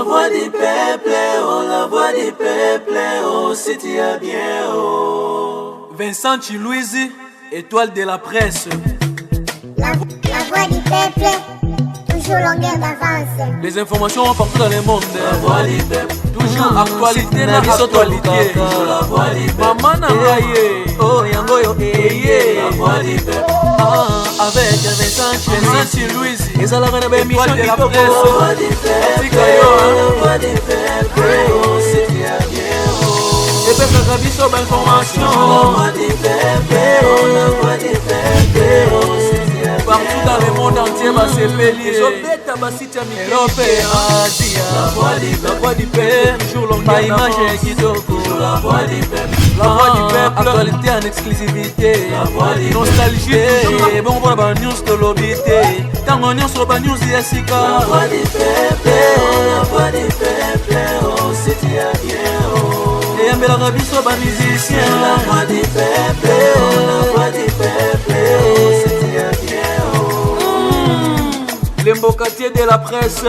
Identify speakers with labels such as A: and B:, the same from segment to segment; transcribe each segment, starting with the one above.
A: voix du peuple, oh, la voix du peuple, oh, si tu as bien, oh.
B: Vincent Chilouise, étoile de la presse.
C: La voix du peuple, toujours longueur d'avance.
B: Les informations partout dans le monde.
A: La voix du peuple,
B: toujours actualité na actualité.
A: La voix du peuple,
B: maman na ngaye, oh yango yo eye.
A: La voix du peuple,
B: avec Vincent Chilouise, et ça la reine de émission de la presse.
A: la voix du peuple, la voix du peuple, oh, si tu as bien, oh.
B: Et puis ça vie sur information.
A: La voix du peuple, oh, la voix du peuple, oh, si tu as bien.
B: Partout dans le monde entier, bah c'est bélier. Zobeta basita Europe, Asia. La voix du peuple, toujours longue image kitoko.
A: La voix du peuple,
B: La voix du peuple, actualité en exclusivité. Nostalgie, bon pour la news de l'obité. Tant on news sur la news Yasika.
A: la voix du peuple, oh, la voix du peuple, oh, si tu as bien, oh.
B: Et un bel arabe sur la musicien.
A: La voix du peuple, oh, la voix du peuple, oh, si tu as bien, oh.
B: Les mbokatiers de la presse.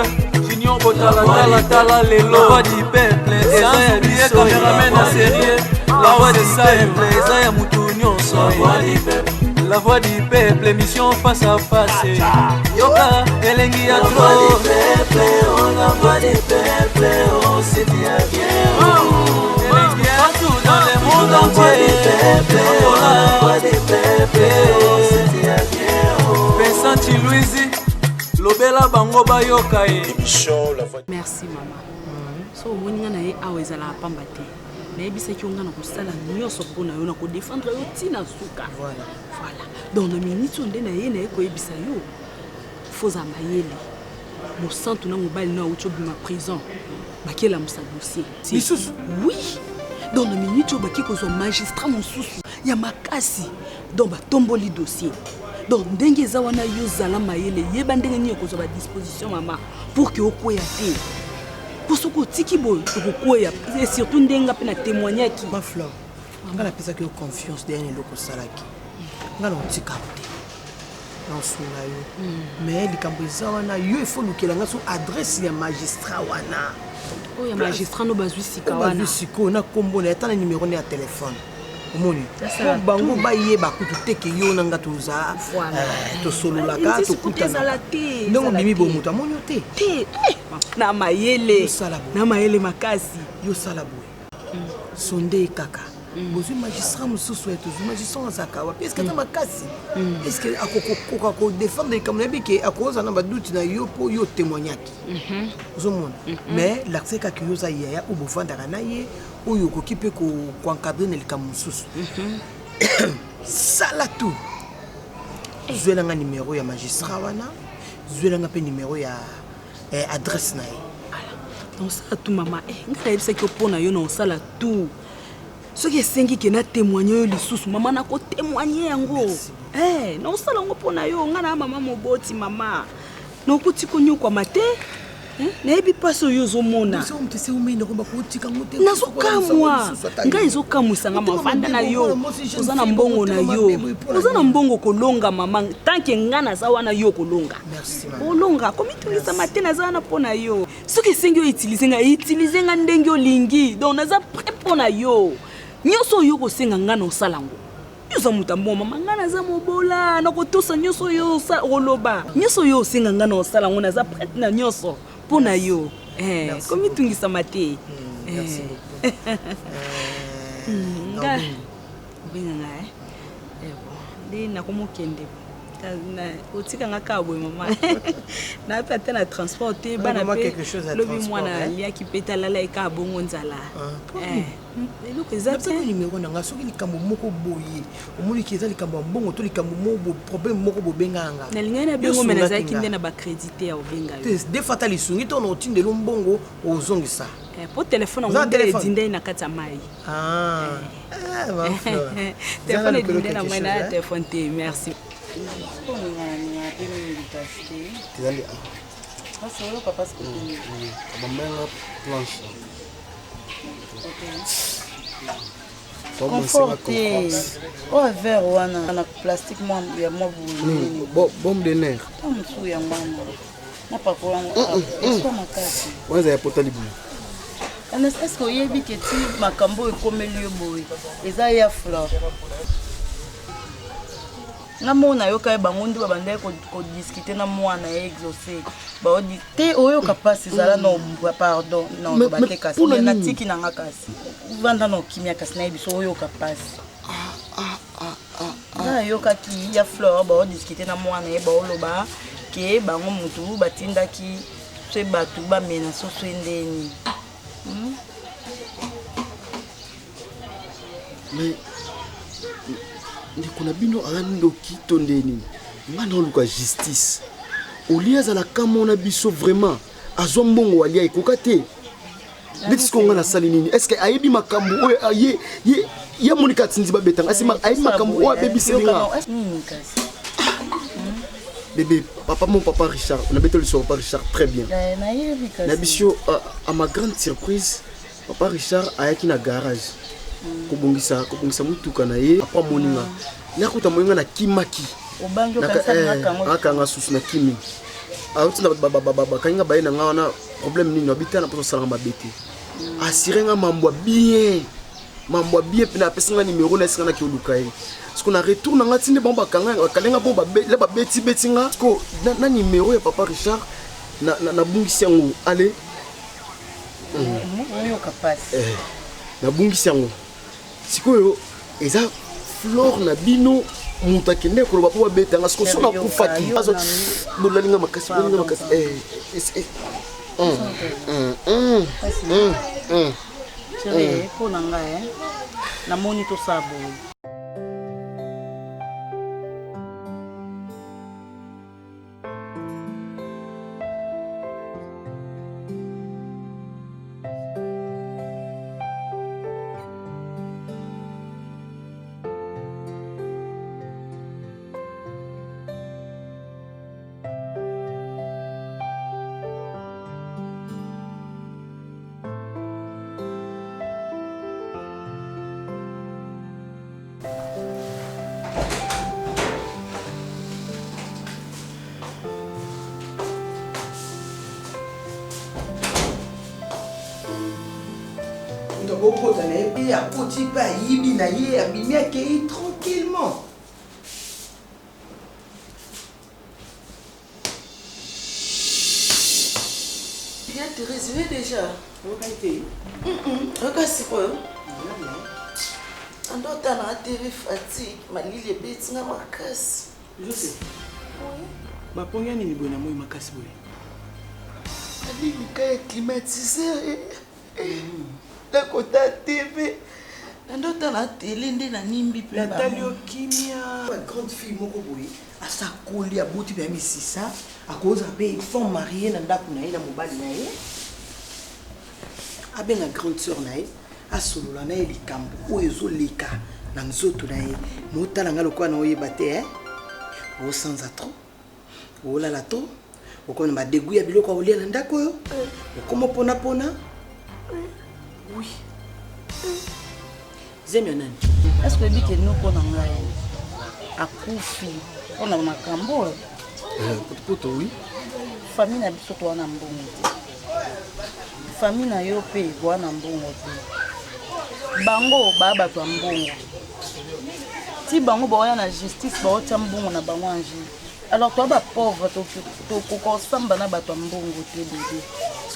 B: Junior Botala, Tala, les lois du peuple. Et ça y est, billet caméraman à sérieux. La voix du peuple, et ça y est, Moutounion, la voix du peuple, émission face à face. Yoka, Elengi à
A: La voix
B: trop.
A: du peuple, oh, la voix du peuple, oh, si tu as bien, oh.
B: Partout dans le monde
A: La voix du
B: entier.
A: peuple, oh, la voix du peuple, oh, si tu as bien, oh.
B: Vincent Chilouise, Lobela Bango Bayoka.
D: Merci maman. So moninga na ye awa ezala pamba te. Na yebisaki yo nga na kosala nyonso mpona yo na kodefendre yo ntina suka. Voilà. Donc na miniti onde na ye na ye koyebisa yo foza mayele. Mosantu na mobali na auti obima prison. Bakela musa dossier.
B: Lisusu?
D: Oui. Donc na miniti oyo baki kozwa magistrat mosusu ya makasi. Donc batomboli dossier. Donc ndenge eza wana yo zala mayele yeba ndenge nini kozwa ba disposition mama pour que okoya te. Pour ce que tiki boy okoya et surtout ndenga pe na témoigner ki
E: ma fleur. Ngala pesa que confiance derrière loko salaki. Ngala otika te. Non suna yo. Mais likambo eza wana yo il faut lukela ngaso adresse ya magistrat wana.
D: Oh ya magistrat no bazwi sika
E: wana.
D: wana.
E: Bazwi siko na kombo na eta na numéro ya téléphone. Omoni bango bayeba kutu teke yo nanga tuza to sololaka to kutana ndongo bimi bo mutu amoni te
D: na mayele makasi
E: yo sala boy sonde kaka bozu magistrat mususu eto magistrat azaka wa parce que ta makasi est-ce que akoko ko défendre comme na bike akoza na baduti na yo po yo témoignaki ozomona mais l'accès ka yo za ya ou bofanda na ye oyo ko kipe ko encadrer na likambo mususu sala tout zwela nga numéro ya magistrat wana zwela nga pe numéro ya adresse na ye
D: donc ça tout maman ngala yebisa ki opona yo na sala tout ce qui esengi ke na témoigner yo lisusu mama na ko témoigner yango na osala ngo pona yo ngana mama moboti mama no kuti konyo kwa mate na yebi paso yo zomona nazokamwa nga ezokamwisa nga mavanda na yo oza na mbongo na yo oza na mbongo kolonga mama tanke nga naza wana yo kolonga olonga komitungisa mate naza wana mpona yo soki esengi yo utilize nga ndenge olingi donc naza prêt mpona yo nyonso oyo kosenga nga na osala ngo yoza muta mboma manga naza mobola na kotosa nyonso yo oloba nyonso yo osenga nga na osala ngo naza prêt na nyonso mpona yo komitungisa mate
E: merci
D: nga benga nde nakomokende otika nga ka boye mama na pe ata na transport te bana pe lobi mwana liaki pe talala eka bongo nzala eloko eza te
E: numéro nanga soki likambo moko boye omoliki eza likambo ya mbongo to likambo moko problème moko bobenganga
D: nalingai na bengo me nazalaki nde na bacrédité ya obenga yo
E: de fata lisungi to na otindeli mbongo ozongisa
D: po telefone yango nde edindai na kati ya mai telefone edindai na mai na telefone te merci
F: conforté o verre wana na plastique moi ya moi
G: bombe de nerf
F: musu ya mama Na pakola ngo. Est-ce makasi?
G: Waza ya potali bu.
F: Est-ce que oyebi ke ti makambo ekomeli yo boye? Eza ya fleur. Na mona yo kay bango ndi babande ko discuter na mwana exaucé. Ba odi te oyo kapasi zala no pardon non ba te kasi na tiki na ngakasi. Vanda no kimia kasi na biso oyo kapasi. Na yo kaki ya fleur ba odi discuter na mwana e ba oloba ke bango mutu batindaki se batu ba mena so ndeni.
G: Mais ndikuna bino ando kito ndeni ngana oluka justice olia za la kamona biso vraiment azwa mbongo walia ikoka te nditi ko ngana sali nini est-ce que ayebi makambo oyo ye ya monika tindi ba betanga asima ayebi makambo oyo baby selinga bébé papa mon papa Richard on a beto le sur papa Richard très bien na bisio à ma grande surprise papa Richard ayaki na garage kobongisa mutuka na ye apa moninga nakuta moninga na kimaki
F: obanjo kanisa
G: ngaka susu na kimi autina baba kanga baye na ngana problème nini obita na poto sala mabete asirenga mambo bien pena pesa numéro na sika na kioluka ye parce qu'on a retourné ngati ne bomba kanga kalenga bomba ba beti nga ko na numéro ya papa Richard na bungisi yango allez
F: oyo kapasi
G: na bungisi yango sikoyo eza fleur na bino mutakende ko ba po beta nga siko sona kufaki azo bolalinga makasi
F: chérie ko nanga na moni to sabo.
E: Et à côté pas yibi na ye abimi accueilli tranquillement.
F: Bien te résumer déjà. Regarde c'est quoi? Ando tana TV fatigue malili beti na makasi.
E: Je sais. Oui. Ma ponga ni bona moi makasi boye.
G: Ali ka climatiseur. La côté TV.
F: Ando tana télé ndi na nimbi pe ba.
E: La talio kimia. La grande fille moko boye. Asa koli aboti ba misisa. Akoza pe fond marié na ndako na ye na mobali na ye. Abenga grande sœur na ye. Asolola na ye likambo oyo ezoleka na nzoto na ye. Motala nga lokwa na oyeba te o sans atro. O la lato. O kona ba degu ya biloko olia na ndako yo. O komo pona. Oui. Zemi nani?
F: Est-ce que bike no pona ngai? Akufi. Ona makambo.
G: Poto oui.
F: Famille na biso to wana mbongo. Famille na yo pe wana mbongo te. Bango baba to mbongo. Ti bango ba na justice ba ota mbongo na bango anje. Alors toi ba pauvre to ko samba na ba to mbongo te bébé.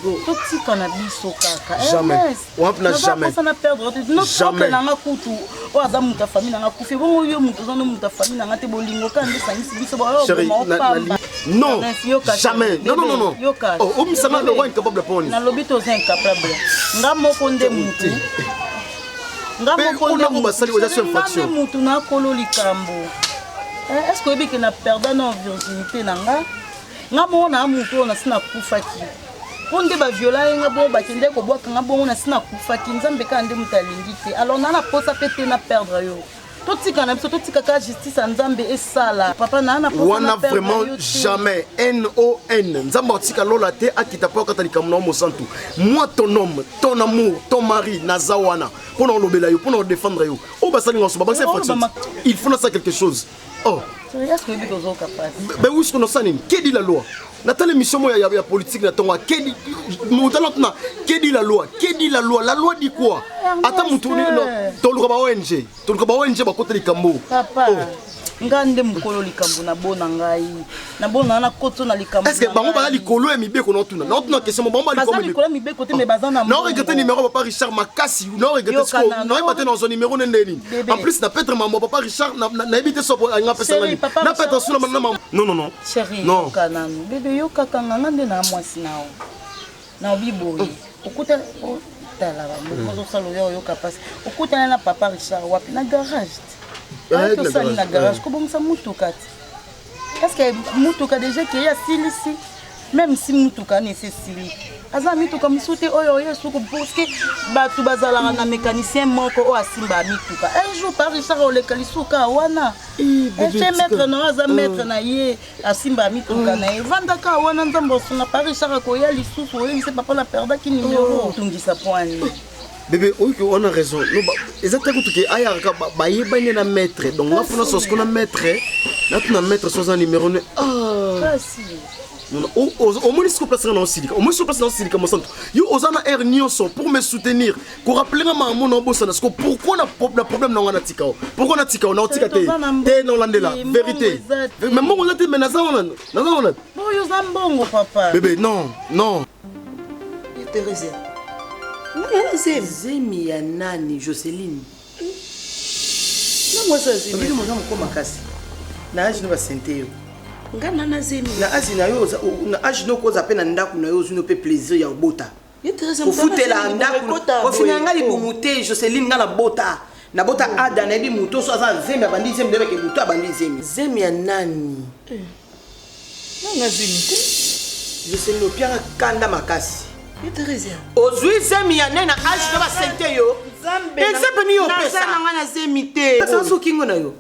F: Tout petit cannabis au caca.
G: Jamais. On n'a jamais.
F: Ça n'a perdre. Jamais. Nanga kutu. O aza muta famille nanga kufi. Bon yo muta zono muta famille nanga te bolingo kan de sangisi biso ba.
G: Chérie, non. Jamais. Non. Oh, o misama le roi incapable de répondre.
F: Na lobito zen incapable. Nga moko nde mutu. Nga moko nde mutu na kolo likambo. Est-ce que biki na perdre na virginité nanga? Nga mo na mutu na sina kufaki. Onde ba viola nga bo ba kende ko boka nga bo na sina kufaki nzambe ka ande mutalingi te. Alors na posa pete na perdre yo. Totika na biso totika ka justice nzambe esala. Papa na posa
G: na vraiment jamais NON. Nzambe otika lola te akita pa katalika mona mo santu. Moi ton homme, ton amour, ton mari nazawana pour nous lobela yo, pour nous défendre yo. O ba salinga so ba c'est facile. Il faut na ça quelque chose. Oh,
F: Est-ce que vous êtes capable?
G: Ben oui, ce qu'on a ça, qui dit la loi? Nathalie mission il y a politique na tonga qui dit qui dit la loi? Qui dit la loi? La loi dit quoi? Attends mon tourner non. Ton le ONG. Ton le ONG ba côté likambo.
F: Papa. Ngande mukolo likambo na bona ngai. Na bona na koto na likambo.
G: Est-ce que bango ba likolo emibe ko notuna? Notuna question bango ba
F: likolo mibe côté mais bazana.
G: Non regretter numéro papa Richard Makasi. Non regretter ce qu'on non matin dans son numéro nendeni. En plus na peut-être maman papa Richard na éviter ça pour nga pesa ngani. Na peut-être sous la maman. Non non non.
F: Chérie. Non. Kananu. Bébé yo kakanga ngande na mwasi nao. Na obiboyi. Okuta tala ba mo salo yo kapasi. Okuta na papa Richard wapi na garage. Tout ça na garage ko bomsa mutuka. Est-ce que mutuka déjà qui est ici même si mutuka nécessite aza mituka misuti oyo yesu ko parce que batu bazala na mécanicien moko o asimba mituka un jour par Richard ole kalisuka wana et mettre na aza mettre na ye asimba mituka na ye vanda ka wana nzambo sona par Richard ko ya lisusu oyo c'est papa la perda ki numéro tungisa point.
G: Bébé, oui, on a raison. Exactement tout qui aïe ba yebane na maître. Donc là pour ce qu'on a maître, là tu na maître sans un numéro. Ah si. Au moins ce qu'on place dans le silica. Au moins ce qu'on place dans le silica mon centre. Yo osana air nyonso pour me soutenir. Ko rappeler ma maman na bossa na sko pourquoi na problème na ngana tikao. Pourquoi na tikao na tika te. Te na landela. Vérité. Mais moi on a dit mais naza on.
F: Bon yo zambongo papa.
G: Bébé non, non.
E: Thérèse. Zemi ya nani Jocelyne? Non moi ça Zemi. Bébé moi ko makasi. Na aji no ba sente yo. Ngana na Zemi. Na aji na yo na aji no ko za pe na ndaku na yo zino pe plaisir ya bota. Ko futela ndaku. Ko finanga li bumute Jocelyne ngala bota. Na bota ada na bi muto so za Zemi abandi Zemi debe ke muto abandi Zemi. Zemi ya nani? Na Zemi. Jocelyne opia kanda makasi. Ozui Zemi ya nena aji no ba sente yo. Zambe. Exemple ni yo pesa. Na ngana Zemi te. Sa so kingo na yo.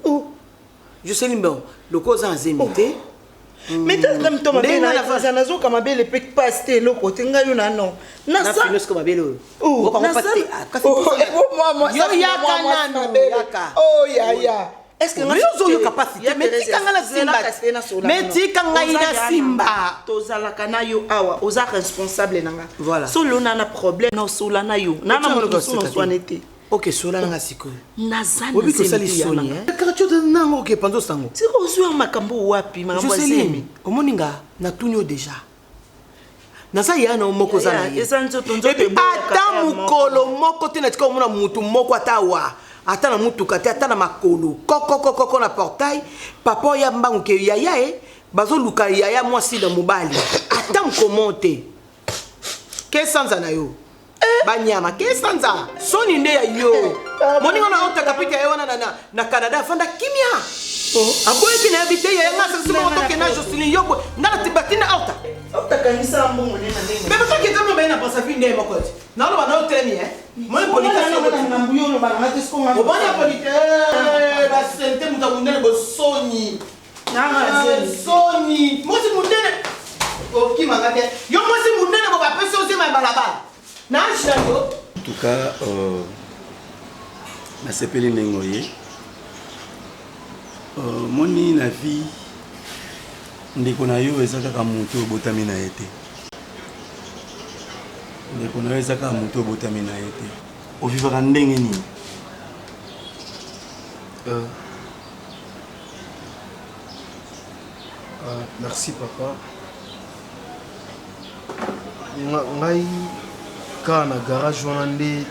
E: Jocelyne bon, le cause en Zemi te.
F: Mais t'as même ton mabé na faza nazo kama bele pe paste lo côté nga yo na non.
E: Na sa finesse comme bele. Oh, na sa. Moi yo ya kana yaka.
F: Oh ya.
E: Est-ce que yo capacité mais tika ngala simba. Mais tika ngaina simba.
F: Tozala kana yo awa, oza responsable nanga.
E: Voilà.
F: Solo na problème na solo na yo. Na na so soinete.
E: Ok, sola nga siko.
F: Nazana
E: obi ko sali soni karacho na ngo ke panzo sango.
F: Siko ozo makambo wapi makambo Zemi.
E: Omoninga na tunyo déjà. Nasa yana moko zana ye.
F: Esa nzoto nzoto ebo.
E: Ata mukolo moko te na tika omona mutu moko atawa. Ata na mutu kate ata na makolo. Koko na portail. Papa ya mbangu ke yaya bazo luka yaya mwasi da mobali. Ata mkomonte. Ke sanza na yo. Banyama ke sanza soni nde ya yo moninga na ota kapika ya wana na Canada fanda kimia aboye kina habite ya ngasa sima oto ke na Jocelyne yobo ngala tibatina auta
F: kanisa mbongo nena ndenge
E: mais parce que tamo bena pasa fi ndema koti na lo bana hotel ni moi politique
F: na mbuyo no bana ngati sko ngamba
E: obanya politique ba sente mutamundele bo soni
F: na
E: soni moi si mundele oki mangate yo moi si mundele bo ba pesa ose ma balaba.
H: En tout cas, je s'appelle Nengoye. Moni na vie, ndeko na yo ezaka ka mutu botami na été. Ndeko na yo ezaka mutu botami na été. O vivra ndenge ni.
G: Merci papa. Ngai ka na garage wana nde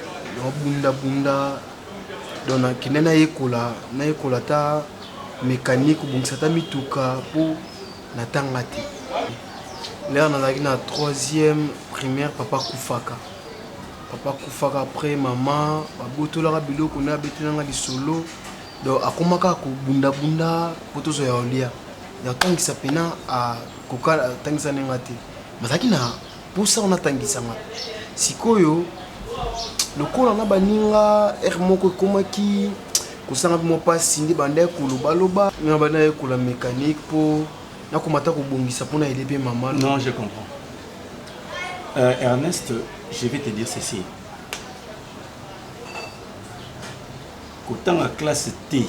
G: bunda dona kinena yekola ta mécanique bongisa ta mituka po na tanga te lera nazalaki na 3e primaire papa kufaka après maman babotolaka biloko na abetelanga lisolo donc akomaka kobundabunda po tozoya olia yakotangisa pena akoka atangisa nenga te bazalaki na posa wana atangisanga sikoyo lokola na baninga moko ekomaki kosanga mpe mopasi nde banda ekoloba nga banda ekola mécanique mpo nakomata kobongisa mpona elebe mama.
H: Non, je comprends. Ernest, je vais te dire ceci. Quand la classe T,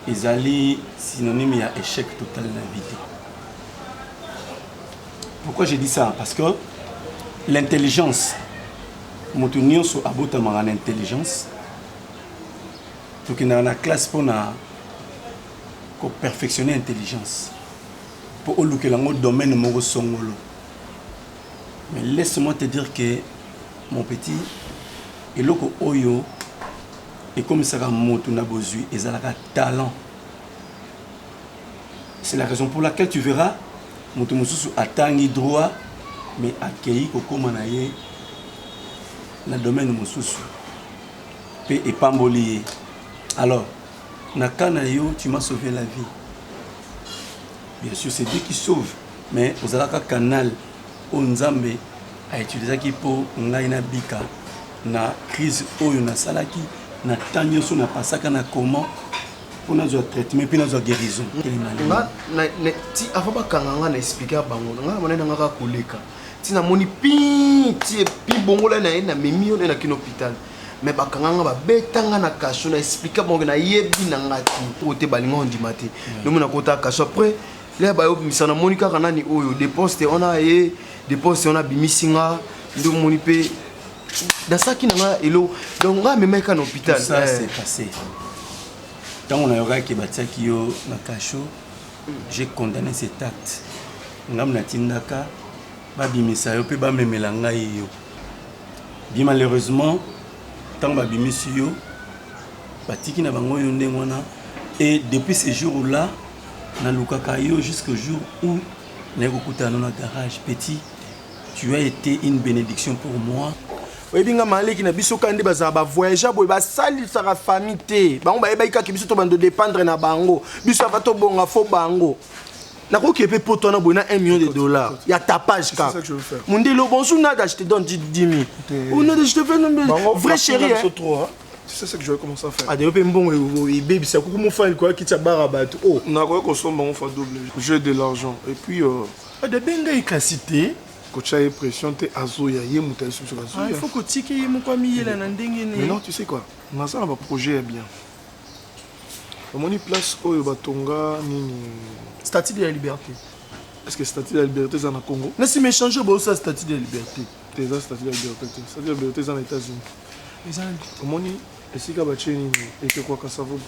H: ezali synonyme à échec total dans la vie. Pourquoi je dis ça? Parce que l'intelligence, moto nyonso abotamaka na intelligence, tokendaka na classe mpona perfectionner l'intelligence pour olukela ngo domaine moko songolo. Mais laisse-moi te dire que mon petit eloko oyo et comme ça moto na bozui ezalaka talent. C'est la raison pour laquelle tu verras moto mosusu atangi droit mais akei kokoma na ye na domaine mosusu pe epamboli. Alors na kana yo tu m'as sauvé la vie. Bien sûr c'est Dieu qui sauve, mais ozalaka canal o nzambe a utilisé qui pour ngai na bika na crise oyo na salaki na tanyo so na pasaka na comment pour na traitement puis na guérison.
G: Na ti avant kanganga na expliquer bango nga mona nga ka koleka ti na moni pi bongola na na memi na kino hôpital mais bakanganga ba betanga na kasho na expliquer bango na yebi na ngati ote balinga ondimate no mona kota kasho après là ba yo misana moni kaka nani oyo des postes on a des postes on a bimisinga ndo moni pe dans ça qui n'a elo donc nga même ka na hôpital
H: ça c'est passé. Quand on a eu que Batiaki yo na kasho, j'ai condamné cet acte. Ngam na tindaka ba bimisa yo pe ba memela ngai yo. Bien malheureusement, tant ba bimisi yo batiki na bango yo ndengona et depuis ce jour-là, na lukaka yo jusqu'au jour où na kokuta na garage petit, tu as été une bénédiction pour moi.
G: Oyebinga maleki na biso kande baza ba voyager boy ba sali sa famille te bango ba yeba ki biso to bando dépendre na bango biso va to bonga fo bango na ko kepe poto na boy na 1 million de dollars ya tapage ka c'est ça que je veux faire mondelo bonjour nada je te donne 10 000 ou nada je te fais vrai chéri
I: c'est ça que je vais commencer à faire.
G: Ah développer mbongo et baby ça ko mo faire quoi qui t'a barabato oh
I: na ko consomme bango fa double j'ai de l'argent et puis
G: de benga ikasité
I: coach a pression te azoya ye muta sur azoya.
G: Il faut que tu tike mo kwa miyela na ndenge ne.
I: Mais non, tu sais quoi? Na ça va projet est bien. Moni place oyo batonga nini
G: statut de la liberté.
I: Est-ce que statut de la liberté ça na Congo?
G: Mais si me changer bo ça statut de la liberté.
I: T'es ça statut de la liberté. Statut de la liberté ça aux États-Unis. Moni esika ba cheni et que quoi ka ça vaut.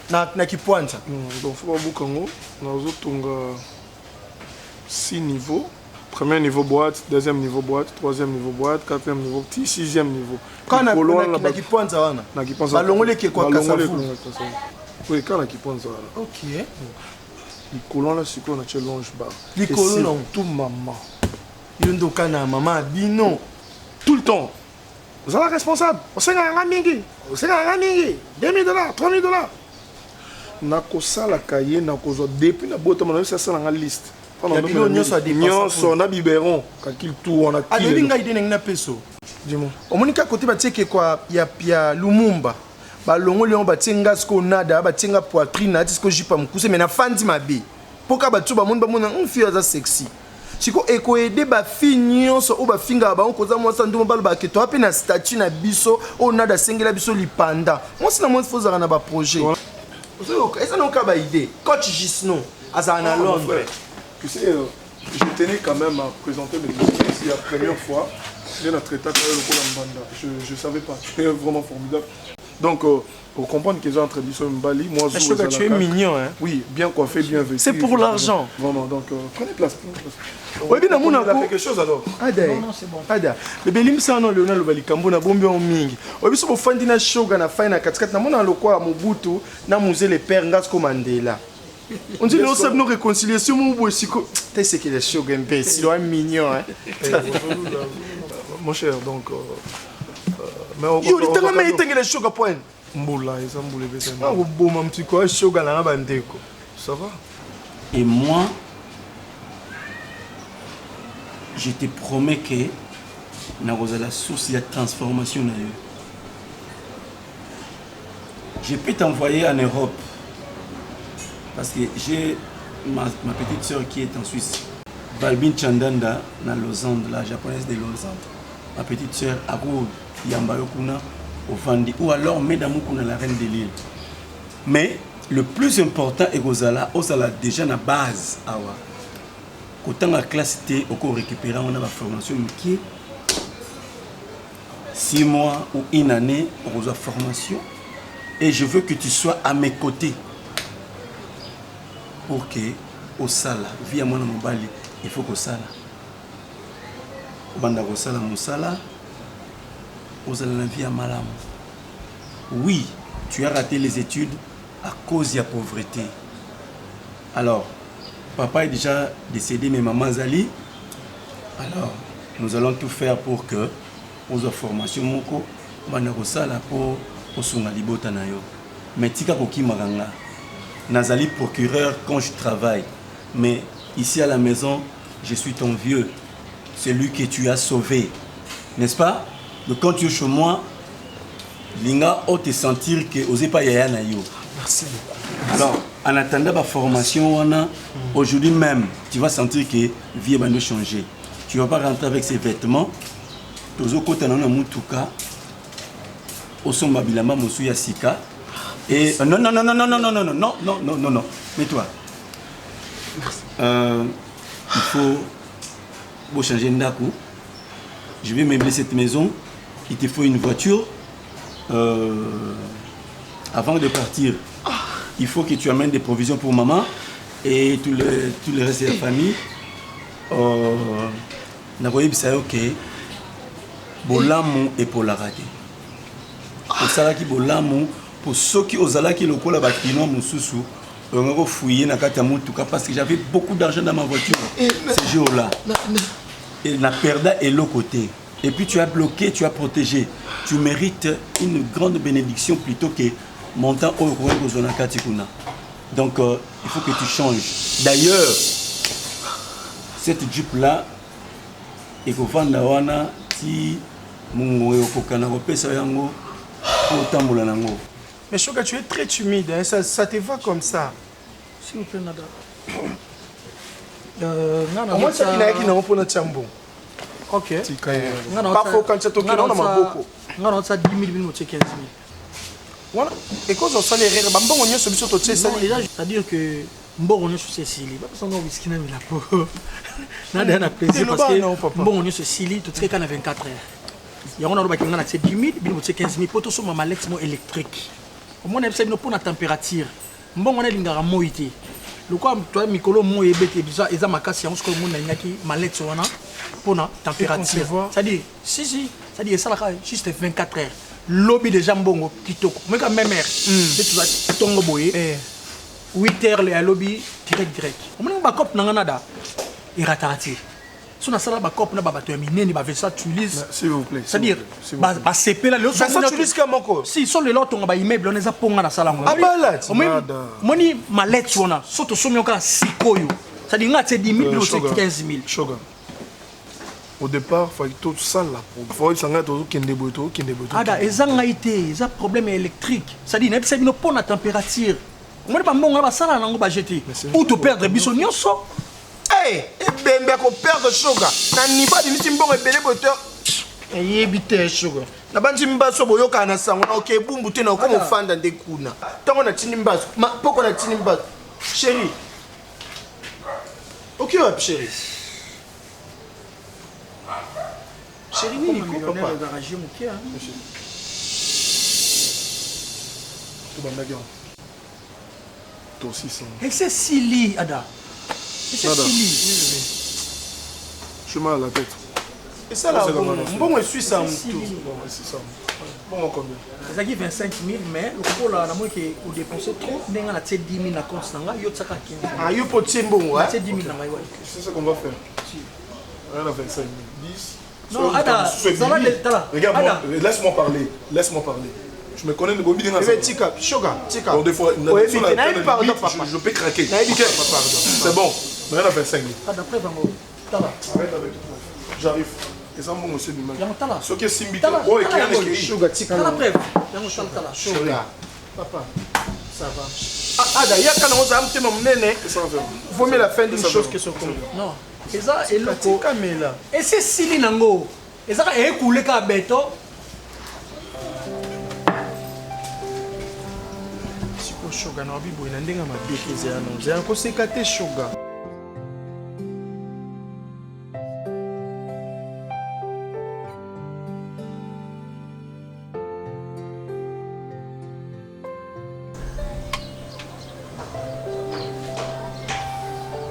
G: Na kipwanja.
I: Donc faut pas bukango na zo tonga 6 niveaux. Premier niveau boîte, deuxième niveau boîte, troisième niveau boîte, quatrième niveau, sixième niveau.
G: Quand on a qui pense à wana.
I: Na qui pense
G: à. Balongole qui quoi kasafu.
I: Oui, quand on qui pense à wana.
G: OK.
I: Les colons là c'est qu'on a chez longe bar.
G: Les colons
I: tout maman.
G: Yondo kana maman bino
I: tout le temps. Vous êtes responsable. On sait nga mingi. On sait nga mingi. $2,000, $3,000. Na ko sala kaye na ko zo depuis na boto na ça sala nga liste.
G: On
I: a biberon quand il tourne on a
G: dis-moi omonika côté batie quoi ya Lumumba balongo leon batinga sko nada batinga poitrine na disco jipa mukuse mais na fandi mabe poka batu ba monde ba mona fille za sexy siko eko aider ba fille so o ba finga ba onkoza mo sandu mbalo ba keto ape na statut na biso o nada sengela biso lipanda moi c'est na monde faut na ba projet ça n'a pas idée coach Gisno azana Londres.
I: Tu sais, je tenais quand même à présenter mes dossiers. C'est la première fois que j'ai traité avec le Colambanda. Je ne savais pas. Tu es vraiment formidable. Donc, pour comprendre qu'ils ont introduit sur Mbali, moi,
G: je trouve que tu es mignon. Hein?
I: Oui, bien coiffé, bien vêtu.
G: C'est pour l'argent.
I: Vraiment, donc prenez place.
G: Oui, bien,
I: on a fait quelque chose alors.
G: Non, c'est bon. Ada. Mais Belim Sano, Leonel Balikambo, na bombi en mingi. Oui, bien, si fandi na shoga na faina katkat na mona lokwa Mobutu na musée les pères Ngasco Mandela. On dit que nous sommes réconciliation, mon siko. Tu sais qu'il est chaud, c'est loin mignon. Hein?
I: Mon cher, donc.
G: Mais on va dire que chaud à point.
I: Mboula, ils ont boulé.
G: Ah, bon, mon petit quoi, chaud à la bandeko.
I: Ça va?
H: Et moi, je te promets que nous avons la source de transformation. Je peux t'envoyer en Europe. Parce que j'ai ma petite soeur qui est en Suisse. Balbin Chandanda, na Lausanne, la japonaise de Lausanne. Ma petite soeur, Ako Yambayokuna, au Fandi. Ou alors Medamukuna, la reine de l'île. Mais le plus important est que déjà na base. Quand la classe T, on récupère on a la formation qui est 6 mois ou une année, on reçoit formation. Et je veux que tu sois à mes côtés. Pour que au sala, via mon mobile, il faut qu'au sala. Au banda au sala, mon sala, au sala la vie à malam. Oui, tu as raté les études à cause de la pauvreté. Alors, papa est déjà décédé, mais maman Zali. Alors, nous allons tout faire pour que aux formation moko banda au sala pour songa libota na yo. Mais tika koki maranga. Nazali procureur quand je travaille. Mais ici à la maison, je suis ton vieux. Celui que tu as sauvé. N'est-ce pas? Donc quand tu es chez moi, Linga, on te sentir que osez pas yaya na yo.
I: Merci beaucoup.
H: Alors, en attendant ma formation, aujourd'hui même, tu vas sentir que vie va nous changer. Tu ne vas pas rentrer avec ces vêtements. Tozo kota na mutuka. Oso mabilama mosu ya sika. Et non. Mets-toi. Il faut changer d'acoup. Je vais meubler cette maison. Il te faut une voiture. Avant de partir, il faut que tu amènes des provisions pour maman et tout le reste de la famille. Nakoyebi ça ok. Bolamu et pour la rater. Pour ça qui bolamu pour ceux qui osala qui le cola bakino mususu. On va fouiller na kata mutuka parce que j'avais beaucoup d'argent dans ma voiture ce jour-là. Et na perda et l'autre côté. Et puis tu as bloqué, tu as protégé. Tu mérites une grande bénédiction plutôt que montant au Zonakatikuna. Donc il faut que tu changes. D'ailleurs, cette jupe-là, et que Vandawana, si mon kokana pesa yango tambola nango.
I: Mais Choga, tu es très timide, hein? Ça te va comme ça.
F: S'il vous plaît, Nada.
I: Moi, ça qui n'a pas pour notre chambo. Ok. Parfois, quand tu es toqué, on a beaucoup.
F: On a 10 000, 15 000.
I: Voilà. Et quand on s'en est rire, on a solution tout ça.
F: C'est-à-dire que bon, on est sur Cécilie. Parce qu'on a whisky dans la peau. On a plaisir parce que bon, on est sur Cécilie, tout ce qu'on a 24 heures. Il y a 10 000, 15 000 pour tout ça, ma mallette électrique. On a pour la température. Bon, on a l'ingara moïté. Le quoi, toi, Mikolo, moi, et déjà, ils ont ma casse, on se commande ma lettre pour la température. C'est-à-dire, si, c'est-à-dire, ça, juste 24 heures. Lobby de jambon, kitoko. Mais quand même, c'est tout ça, tongo boye. 8 heures, le lobby, direct. On a un backup, nada. Et ratarati. Si on a ça, backup, on a bateau, ça, tu utilises.
I: S'il vous plaît.
F: C'est-à-dire, CP là,
I: ça, tu utilises comment quoi?
F: Si, sur le lot, on a immeuble, on a ponga na salam.
I: Ah, bah là,
F: moni, ma lettre, on a, surtout, on a 6 koyo. C'est-à-dire, on a 10 000, on a 15 000.
I: Shoga. Au départ, il fallait tout ça là. Il faut que ça soit qui
F: ah, ils ont été, ils ont problème électrique. C'est-à-dire, ils ont pas la température. Moi, je ne sais pas si on va jeter. Pour te perdre, ils sont
I: hey, ben ko perdre Shoga. Na ni ba di mbongo ebele boteur. Eyebite Shoga. Na banji mbaso boyoka na sango na OK bumbu te na ko mo fanda nde kuna. Tango na tini mbaso. Ma poko na tini mbaso. Chérie. OK wa chérie. Chérie ni ko papa. Tu vas m'aider. Toi aussi ça.
F: Et c'est Sili Ada. C'est Sili.
I: Je suis mal à la tête.
F: Et ça là,
I: bon, je suis ça. C'est ça. Bon, combien?
F: Ça qui 25 000, mais le coup là, on a dépensé trop. On a 10 000 à constant. Il y a 15 000.
I: Ah, il y a pas de 10 000, ouais.
F: 10 000.
I: C'est ça qu'on va faire. Rien à 25 000. 10.
F: Non, Ada, ça va être là.
I: Regarde-moi, laisse-moi parler. Laisse-moi parler. Je me connais de Bobby Dinga.
F: Mais Tika, Shoga, Tika.
I: Bon, des fois, je peux craquer. C'est bon. Rien à 25 000.
F: Ah, d'après,
I: arrête avec toi. J'arrive. Et ça, mon monsieur Bima. Ce qui est Simbi.
F: Oh, et qui est Shoga, Tika. Shoga. Papa, ça va.
I: Ah, d'ailleurs, quand on a un petit moment, il vaut mieux la fin d'une chose que ce qu'on.
F: Non. Et ça, et le et c'est Sili Nango. Et ça, et coulé qu'à béton.
I: Oh, Shoga, na bibo, ina ndenga mabeke zera non. Zera ko sekate Shoga.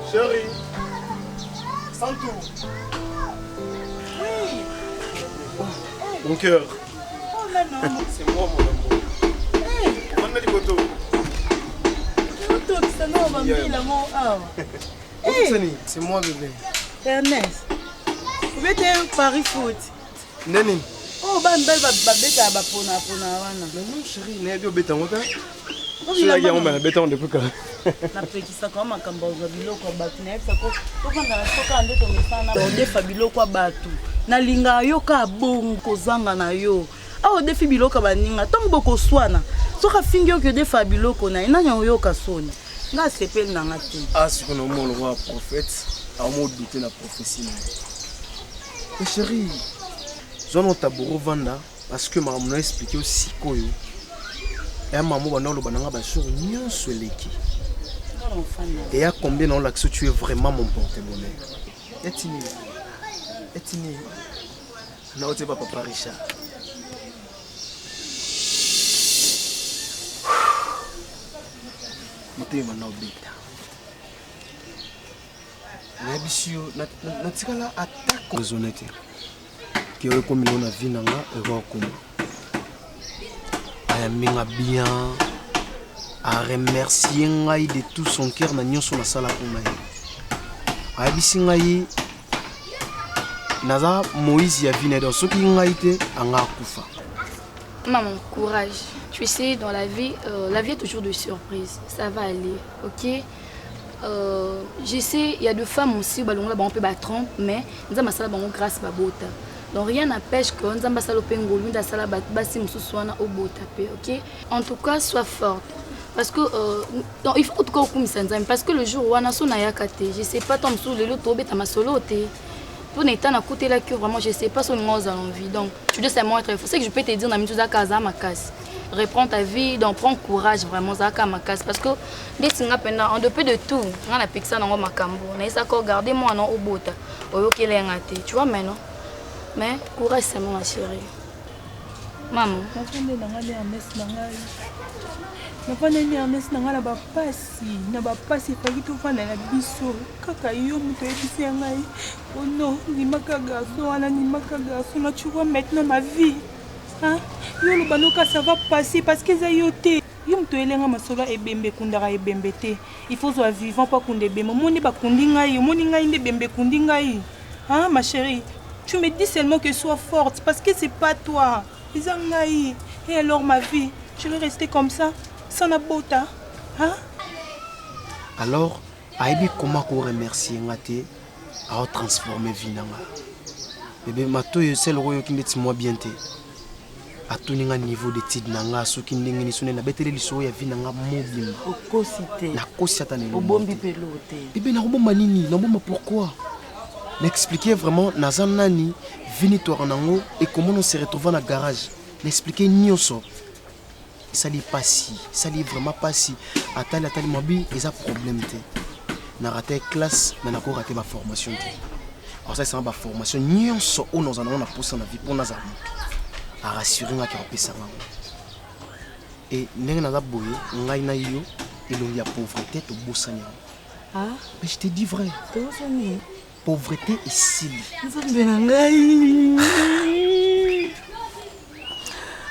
I: Chérie, Santou.
F: Oui.
I: Oh, mon cœur.
F: Oh, non.
I: C'est moi, mon amour. On a les photos.
E: C'est moi bébé.
F: Ernest. Vous êtes un Paris foot.
E: Nani?
F: Oh, bambel babeta bapona wana.
E: Non chérie, n'a bien bêta moi.
I: Je l'ai on m'a bêta on depuis quand.
F: Na petisa kwa makamba za biloko batu na yesa ko tokanga na soka ndeto mesana odefa biloko batu na linga yo ka bongo kozanga na yo awo defi biloko baninga tongo boko swana soka fingi yo ke defa biloko na ina nyo ka soni nga sepel na ngati
E: Ce qu'on a mon roi prophète a mo douter la prophétie. Mais chérie, zone taboro vanda parce que maman m'a expliqué aussi koyo. Et maman bana lo bananga ba sur nyonso leki. Et à combien dans l'action tu es vraiment mon porte-bonheur. Etini. Na ote papa Richard. Mute mana obita. Na bisio na tikala attaque honnête. Qui est comme on a vu nanga et va comme. Ayaminga bien. A remercier ngai de tout son cœur na nyonso na sala pour ngai. Ayebisi ngai naza Moïse ya vine dans ce qui ngai te anga kufa.
J: Maman, courage. Tu sais, dans la vie est toujours de surprise. Ça va aller, ok? Je sais, il y a des femmes aussi, on peut battre, mais nous avons grâce à Bota. Donc rien n'empêche que nous avons ok? En tout cas, sois forte. Parce que il faut que tu parce que le jour où on a son ayakate, je sais pas tant sous le lot ta ma solo pour n'étant à côté là que vraiment je sais pas son nom à l'envie. Donc tu dois savoir être fort. C'est que je peux te dire dans mes à casa ma casse. Reprends ta vie, donc prends courage vraiment à ma casse parce que dès que on de peu de tout, on a piqué ça dans ma cambo. On ça encore garder moi non au bota. OK les ngate. Tu vois maintenant. Mais courage c'est mon chérie. Maman.
K: Nafanya Ernest na ngala bapasi faki tofanda na biso kaka yo muto ebisi ngai oh non ni makagaso wana ni makagaso na tu vois maintenant ma vie hein yo lo banoka ça va passer parce que ça yote yo muto elenga masolo ebembe kundaka ebembe te il faut soit vivant pas kunde bembe moni ba kundi ngai moni ngai nde bembe kundi ngai hein ma chérie tu me dis seulement que sois forte parce que c'est pas toi izangai et alors ma vie je vais rester comme ça sans la beauté, hein?
E: Alors, Aïbi, comment qu'on remercie ngate à transformer Vinanga? Bébé, mato yo sel royo qui n'est moi bien te. À tout niveau de tid nanga, ce qui n'est ni sonné na betele liso ya Vinanga mobile.
F: Au cosité.
E: Na cosita na
F: au bombi pelote.
E: Bébé, na bomba nini? Na bomba pourquoi? N'expliquer vraiment nazan nani vini to ranango et comment on se retrouve dans le garage. N'expliquer nyoso. Ça n'est pas si, ça n'est vraiment pas si. Attends, mobi, il y a problème. Na raté classe, mais na ko raté ma formation. Alors ça c'est ma formation. Nous sommes où nous allons poussé la vie pour nous à rassurer nga ki opesa nga. Et ndenge na boye, ngai na yo, il y a pauvreté to bosanya.
F: Ah,
E: mais je te dis vrai. Pauvreté ici.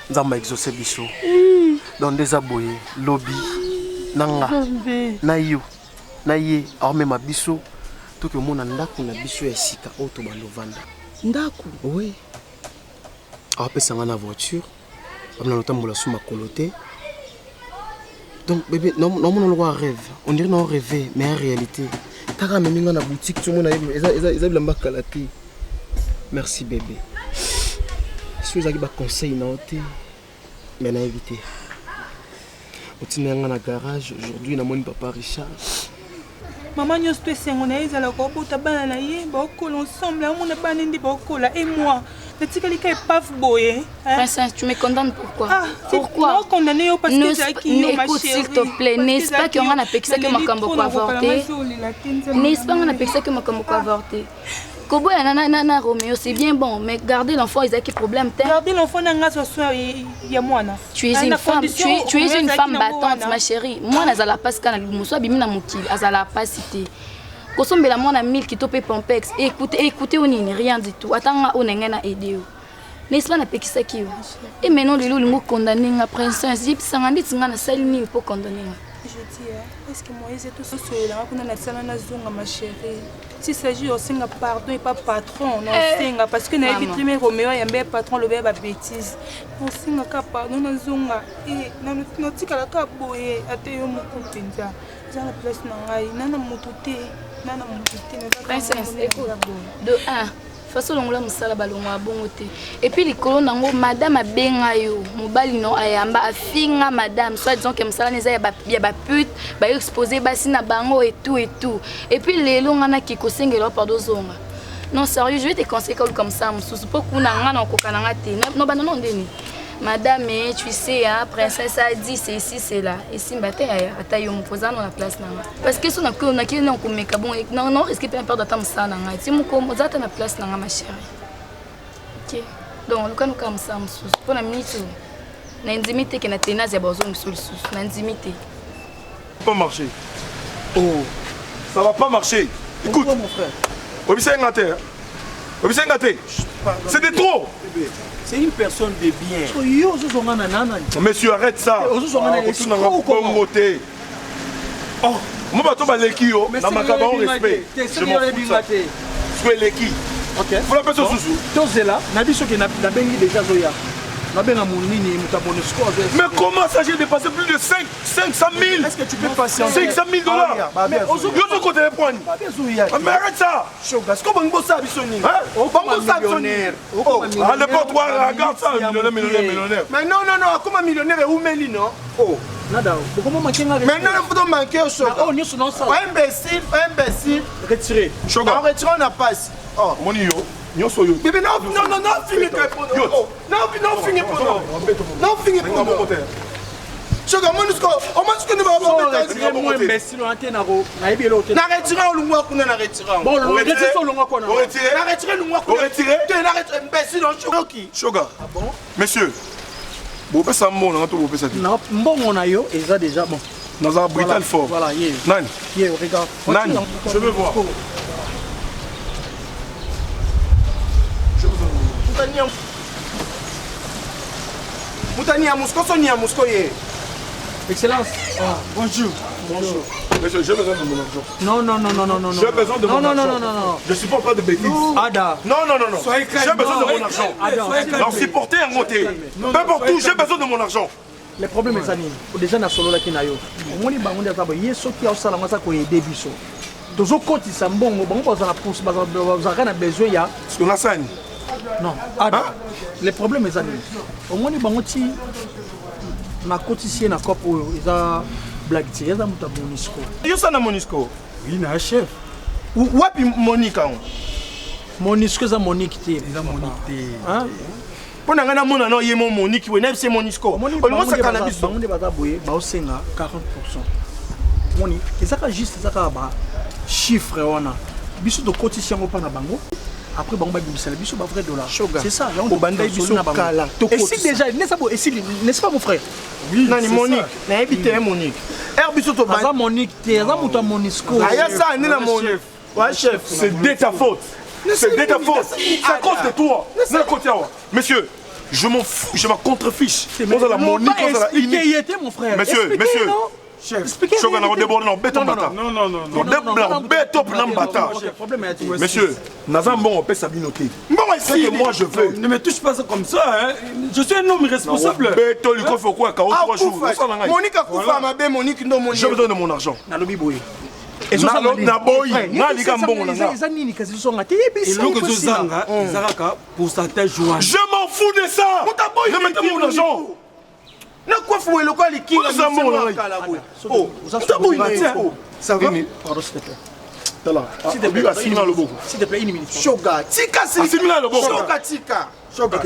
E: Nous avons exaucé biso. Dans des aboyés, lobby, nanga, naïo, naïe, armé ma biso, tout le monde a ndaku na biso ya sika auto balovanda.
F: Ndaku?
E: Oui. Après ça na voiture, on a notamment la souma coloté. Donc bébé, non on rêve, on dirait non rêver, mais en réalité, kaka même na boutique tout le monde a ils la makalati. Merci bébé. Si vous avez des conseils na hoté, mais na éviter. Au na garage aujourd'hui na mon papa Richard.
K: Maman nous te sengo na ezala ko bota bana na ye ba ko ensemble on na bana ndi ba ko la et moi natikali ka epave boye.
J: Princesse, tu me condamnes pourquoi?
K: Pourquoi? Non, condamné parce que
J: écoute s'il te plaît, n'est-ce pas qu'on a pexé que ma cambo ko avorté? N'est-ce pas qu'on a pexé que ma cambo ko avorté? Kobo ya nana Roméo, c'est bien bon, mais garder l'enfant, ils ont quel problème?
K: Garder l'enfant dans la ya mwana.
J: Tu es une femme, tu es une femme battante, ma chérie. Moi, nazala pas kana lumuswa bimina mukili, azala pas cité. Kosombela mwana 1000 qui topé pompex. Écoutez on n'y rien du tout. Attends on ngena aider. N'est-ce pas na pekisa ki? Et maintenant le lingo condamné nga princesse, yip sangandi tinga na sali ni pour condamner.
K: Je dis, est-ce que Moïse est tout seul là qu'on a la na zonga ma chérie? S'il s'agit aussi de pardon et pas patron, non singa parce que na vitrine Roméo y a patron le ba bêtise. On singa ka pardon na zonga et na notika la ka boye ateyo mukupenza. Za la place na ngai nana mututé, nana mututé na
J: princesse écoute. De 1 façon longola musala balongwa bongote. Et puis likolo nango madame abenga yo, mobali no ayamba afinga madame, soit disons que musala neza ya ba pute, ba exposer basi na bango et tout. Et puis lelo ngana ki kosengela pardon zonga. Non sérieux, je vais te conseiller comme ça mususu pour kuna ngana okokana ngate. Non ba non ndeni. Madame, tu sais, hein, princesse a dit c'est ici, c'est là. Et si matin, à yo m'posa dans la place là. Parce que si on a qui non comme bon, non, est-ce que peut perdre temps ça là. Si mon comme on dans la place là ma chérie. OK. Donc le cas nous comme ça mususu. Pour la minute. Na intimité que na tenaz ya bozo mususu. Na intimité.
I: Pas marcher. Oh, ça va pas marcher. Écoute mon frère. Obisengate. C'est de trop.
H: C'est une personne de bien.
I: Monsieur, arrête ça. Oh, moi, je vais respect. Je m'en fous ça. Je suis l'équipe. Ok. Vous l'appelez ça sous-sous. Mais comment ça, j'ai dépassé plus de 500 000?
H: Est-ce que tu peux patienter?
I: 500 000 $. Mais arrête ça. Regarde ça, millionnaire.
G: Mais non, comment millionnaire ou non? Oh.
E: Nada, comment manquer
G: maintenant il faut manquer au choc.
E: Oh, nous sommes ça.
G: Imbécile.
E: Retiré.
G: En retirant la passe. Oh,
I: mon yo.
G: Mais non, finis pas. Non, finis pas. Choga monusko, o mansko ne va pas mettre.
E: Moi imbécile on antenne naro. Na yebelo te.
G: Na retira olungwa kuna na retira.
E: Bon, le retire olungwa kuna.
G: Na retire olungwa kuna. Tu na retire imbécile on choki.
I: Choga. Ah bon? Monsieur. Vous pouvez ça mon on vous ça.
E: Non, bon on a yo et ça déjà bon.
I: Dans un brutal fort.
E: Voilà, yé.
I: Nan.
E: Yé, regarde.
I: Nan. Je veux voir.
G: Moutani à Moscou, Sony à Moscou.
E: Excellence. Bonjour.
I: Monsieur, j'ai besoin de mon argent.
E: Non.
I: J'ai besoin de mon argent.
E: Non.
I: Je suis pas en train de bêtises.
E: Ada.
I: Non. J'ai besoin de mon argent. Non, supporter un côté. Peu importe où, j'ai besoin de mon argent.
E: Le problème est ça. Déjà, na solo la kinayo. On est bango d'abord. Yeso qui a sala ngasa ko aider biso. Tozo koti sambongo bango bazana pousse bazana besoin ya.
I: Parce que na sani.
E: Non. Ada. Le problème est ça. Au moins bango ti na cotiser na cop eza blague ti eza muta Monisco.
G: Yo sana Monisco.
E: Oui na chef.
G: Wapi Monica on?
E: Monisco za Monique ti.
G: Eza Monique ti. Hein? Pour nga na mona no yemo Monique we na c'est Monisco. Olmo sa cannabis
E: bango de baza boye ba osenga 40%. Moni ezaka juste ezaka ba chiffre wana. Biso de cotiser ngo pa na bango. Après bango ba bimisala biso ba vrai dollar. C'est ça.
G: Au bandai biso kala.
E: Et si déjà n'est-ce pas mon frère?
G: Oui, nani Monique. Na habité Monique. Herbiso to
E: ba Monique, tu as muta Monisco.
G: Aya ça ni na Monique. Ouais chef,
I: c'est de ta faute. C'est de ta faute. C'est à cause de toi. Monsieur, je m'en fous, je m'en contrefiche.
E: Vous avez la Monique, vous avez la était mon frère.
I: Monsieur.
E: Chef, expliquez.
I: Non. Monsieur, Nazam bon on peut s'abinoter. C'est que moi je veux.
H: Ne me touche pas comme ça, hein. Je suis un homme responsable.
I: Béto, il faut quoi 3 jours.
G: Monique a coupé ma belle Monique no Monique.
I: J'ai besoin de mon argent.
E: Nalobi boy.
I: Et ça na boy, na lika mbongo na.
H: Pour sa tête joie.
I: Je m'en fous de ça. Remettez mon argent.
G: Na quoi faut le quoi les qui
I: Oh, ça va. Tala. S'il te plaît,
B: s'il te plaît, une minute.
E: Shoga, tika, c'est
I: Shoga,
E: tika.
B: Shoga,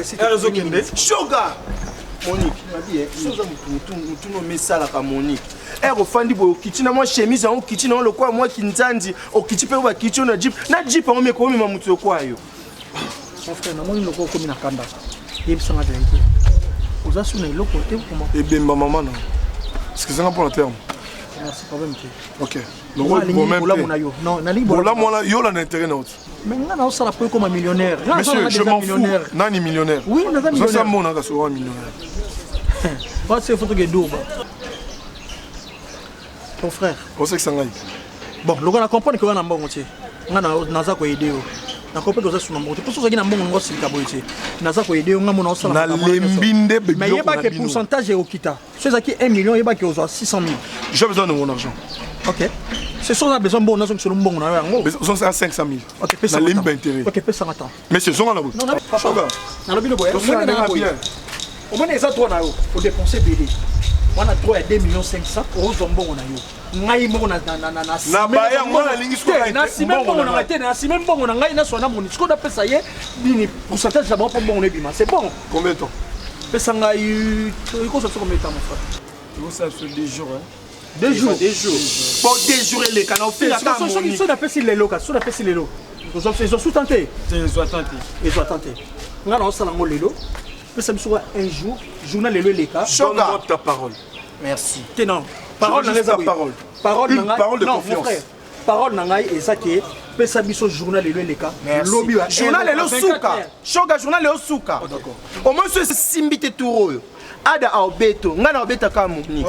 E: Shoga.
G: Monique, ma vie, tout nos messages à Monique. Elle refait au kitchen, moi chemise en kitchen, on le quoi, moi qui n'tandi, au kitchen, on va kitchen, na jeep, on met comme ma moutou quoi yo.
B: Mon frère, maman, il nous comme une kamba. Il me semble vérité. Vous avez sonné le côté ou comment?
I: Eh bien, ma maman, non. Excusez-moi pour le terme.
B: C'est quand même.
I: Ok. Donc, non, là, moi, yo, là, l'intérêt, non.
B: Mais on s'en a pris comme un millionnaire.
I: Monsieur, je m'en fous. Nani millionnaire.
B: Oui, on a un millionnaire.
I: Ça, mon anga sur un millionnaire.
B: C'est une photo qui est double. Ton frère.
I: On sait que ça ngaï.
B: Bon, le gars, on comprend que on a un bon métier. On a un ko aider. On comprend que ça bon. Pour ça, il y a un bon métier qui a aider. Naza ko aider, on a mon ensemble.
I: Na lembinde bébé.
B: Mais il y a pas que pourcentage est au kita. C'est ça qui est 1 million, il y a pas que 600 000.
I: J'ai besoin de mon argent.
B: OK. C'est ça, on a besoin de bon argent sur le bon.
I: Besoin de 500 000.
B: OK, paye ça. OK, paye ça maintenant.
I: Monsieur, sont là.
B: Non, non, papa. Dans le boy. Au moins les autres on a faut dépenser BD. On a droit à 2 500 000 euros zombon on a yo. Ngai mo na
I: baya mo na lingi sko
B: na si même bon on a été na si même bon on a ngai na sona mon sko da pesa ye ni pourcentage d'abord pour bon on est bima. C'est bon.
I: Combien de temps?
B: Pesa ngai il faut ça combien de temps mon frère?
I: Vous ça fait 2 jours hein.
B: 2 jours.
G: Pour 2 jours les canaux fait la
B: carte. Ça n'a pas si les locaux, ça n'a pas si les lots. Ils ont sous-tenté.
I: Ils ont tenté.
B: Ils ont tenté. On a lancé dans les lots. Ça me sera un jour, journal les cas.
I: Donne-moi ta parole.
G: Merci.
B: Non, parole
I: dans ta parole.
B: Parole de confiance. Parole nangai et ça qui est pesa biso journal les cas.
G: Lobby journal le souka. Shoga journal le souka. D'accord. Au moins ce simbite touro. Ada aobeto, ngana obeta kama muni.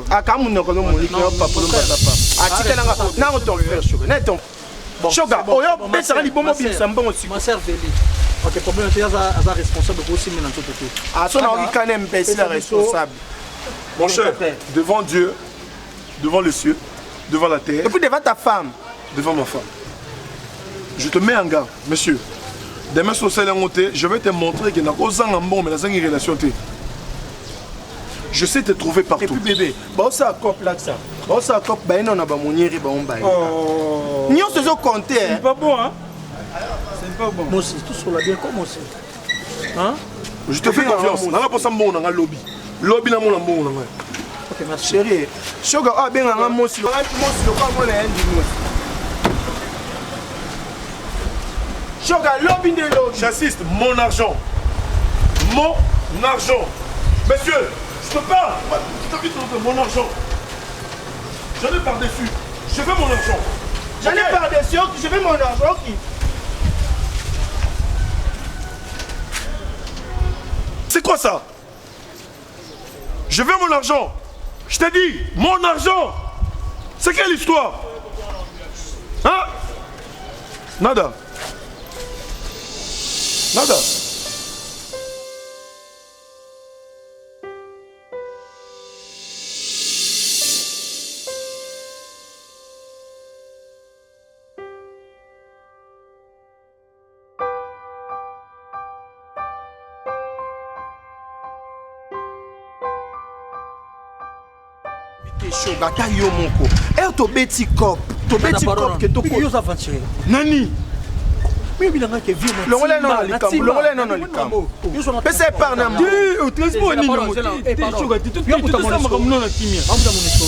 G: Akamu noko no muni ko papa no papa. Atikela nga na ton frère Shoga. Na ton. Shoga, oyo besa li bomo bi sambongo si.
B: Ma sœur Veli. OK, problème c'est à responsable aussi mais dans tout tout.
G: Ah, son on quand même imbécile responsable.
I: Mon cher, devant Dieu, devant les cieux, devant la terre.
G: Et puis devant ta femme,
I: devant ma femme. Je te mets en garde, monsieur. Demain sur celle je vais te montrer que n'a pas un bon mais dans une relation. Je sais te trouver partout.
G: Et puis bébé, bon ça cop là ça. Bon ça cop ba ina na ba monieri ba omba. Oh. Ni on se zo compter.
I: C'est pas bon hein. C'est pas bon.
B: Moi aussi tout sur la bien comment c'est. Hein?
I: Je te fais confiance. On a pas ça bon dans le lobby. Lobby na mon bon na.
B: OK, merci
G: chérie. Shoga ah ben nga mosi lo. Mosi lo pas mon ndi mosi. Shoga lobby de lobby.
I: J'assiste mon argent. Mon argent. Monsieur, je te parle. Je t'invite de mon argent. J'en ai par-dessus. Je veux mon argent.
G: J'en ai par-dessus. Je veux mon argent. Okay.
I: C'est quoi ça? Je veux mon argent. Je t'ai dit, mon argent. C'est quelle histoire? Hein? Nada. Nada.
G: Shoga ta yo moko. Et to beti cop. To beti cop que to ko.
B: Yo aventuré.
G: Nani?
B: Mais il a que vie.
G: Le relais non le camp. Le relais non le camp. Mais c'est par na.
I: Au transport ni mo. Shoga tu tout ça ma comme non na kimia.
B: Amza monisco.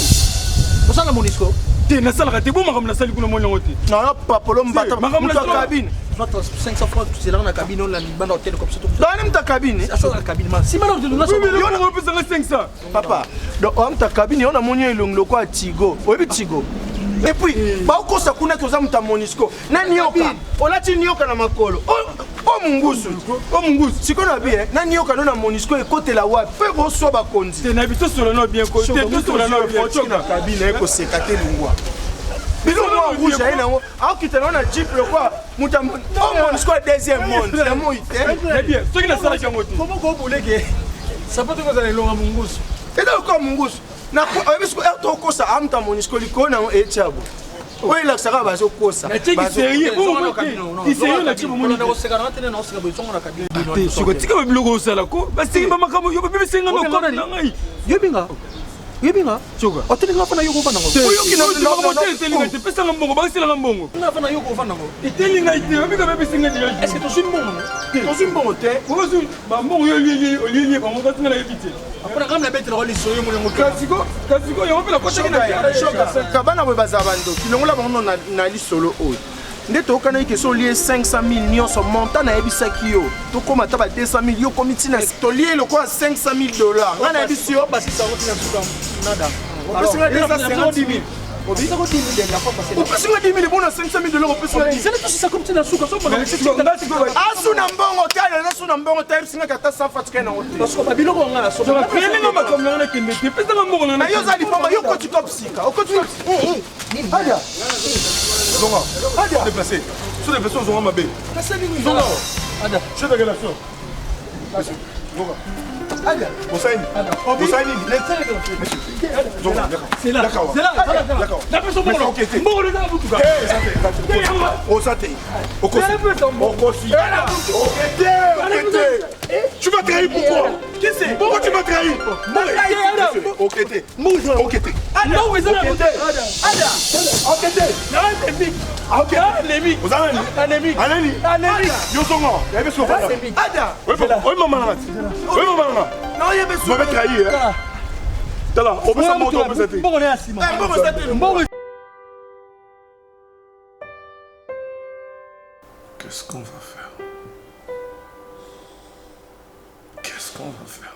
B: Osala monisco.
I: Te na sala te bo ma comme na sali kuna mo ngote.
G: Non non papa lo mbata. Muta cabine.
B: 500 francs c'est là dans la cabine on la bande hôtel comme ça.
G: Dans ta cabine.
B: Ça dans la cabine. Si maintenant tu nous laisses.
I: Oui mais on peut ça 500.
G: Papa. Donc ta cabine on a monyo ilonglo kwa Tigo. Oyebi Tigo. Et puis ba ukosa kuna toza muta monisco. Nani yoka? Olati nyoka na makolo. O mungusu. O mungusu. Siko na bien. Nani yoka na monisco e côté la wa. Pe go so ba konzi.
I: Te na biso solo no bien côté. Te solo no bien
G: na cabine ko sekate lungwa. Bilo moi rouge aina ngo. A kitana na jeep le quoi? Muta monisco deuxième monde. La mo ite.
I: Très bien. Ce qui na sala changote.
B: Comment go boleke? Ça peut te causer longa mungusu.
G: Et donc comme mungusu. Na ko to ko sa amta monisco likona e chabo. Oui, là, ça va, vas-y, quoi ça?
I: Mais tu es sérieux? Tu es sérieux là, tu vas monter.
B: Non, c'est garanti, non, c'est garanti, on a cabine.
I: Tu vas dire que le logo ça là, quoi? Parce que maman, comme il y a pas besoin de me connaître.
B: Yobinga.
E: Yebinga.
I: Choka.
E: Otelinga fana yoko fana ngo.
I: Oyo kina
B: na motel telinga te pesa nga mbongo bakisela nga mbongo.
E: Nga fana yoko fana ngo.
B: Telinga ite obika bebe singa dia.
E: Est-ce que tu suis bon? Tu suis bon te?
B: Ozo ba mbongo yo lié ba mo katinga na yebite.
E: Après quand la bête la roli soyo mo ngo.
B: Kasiko yo opela kota kina kia.
G: Choka. Kabana we bazabando. Kilongola bango na li solo oyo. Nde tokana yeke so lié 500 000 nyonso montant na yebisaki yo. Tokoma ta ba 200 000 yo komiti na to lié le quoi 500 000 $. Nga na yebisi yo
E: basi ça roti na suka. Nada.
G: Alors, 250 000.
E: On dit ça roti de la fois passée.
G: On peut signer 10 000 bon à 500 000 $. On peut signer.
E: C'est tout ça comme tu na suka.
G: Asu na mbongo tala na su na mbongo tala singa kata sans fatiguer na hotel.
E: Parce que babilo ko nga na so.
B: Joka pelinga ba comme na kende te pesa nga mbongo
G: na yo za di pamba yo ko tu top sika. O ko tu
I: Adia. Zonga. Adia. Déplacé. Sur les personnes ont ma bé. Zonga. Adia. Je te regarde ça. Zonga. Adia. Mosaini. Mosaini. Zonga. C'est là. D'accord. C'est là. D'accord. La personne bon OK. Bon le gars vous tout. Oh ça t'es. Au côté. Tu m'as trahi pourquoi? Qui c'est? Pourquoi tu m'as trahi? OK. OK.
B: Non, mais ça là.
G: OK. Anémique. Vous avez anémique. Anémique. Yo songo. Il y avait ce là. Ada. Oui maman là. Oui maman là. Non, il y avait ce. Vous m'avez trahi hein. Tala, on peut s'en monter, on peut s'attendre.
B: Bon, on est assis.
I: Qu'est-ce qu'on va faire? Qu'est-ce qu'on va faire?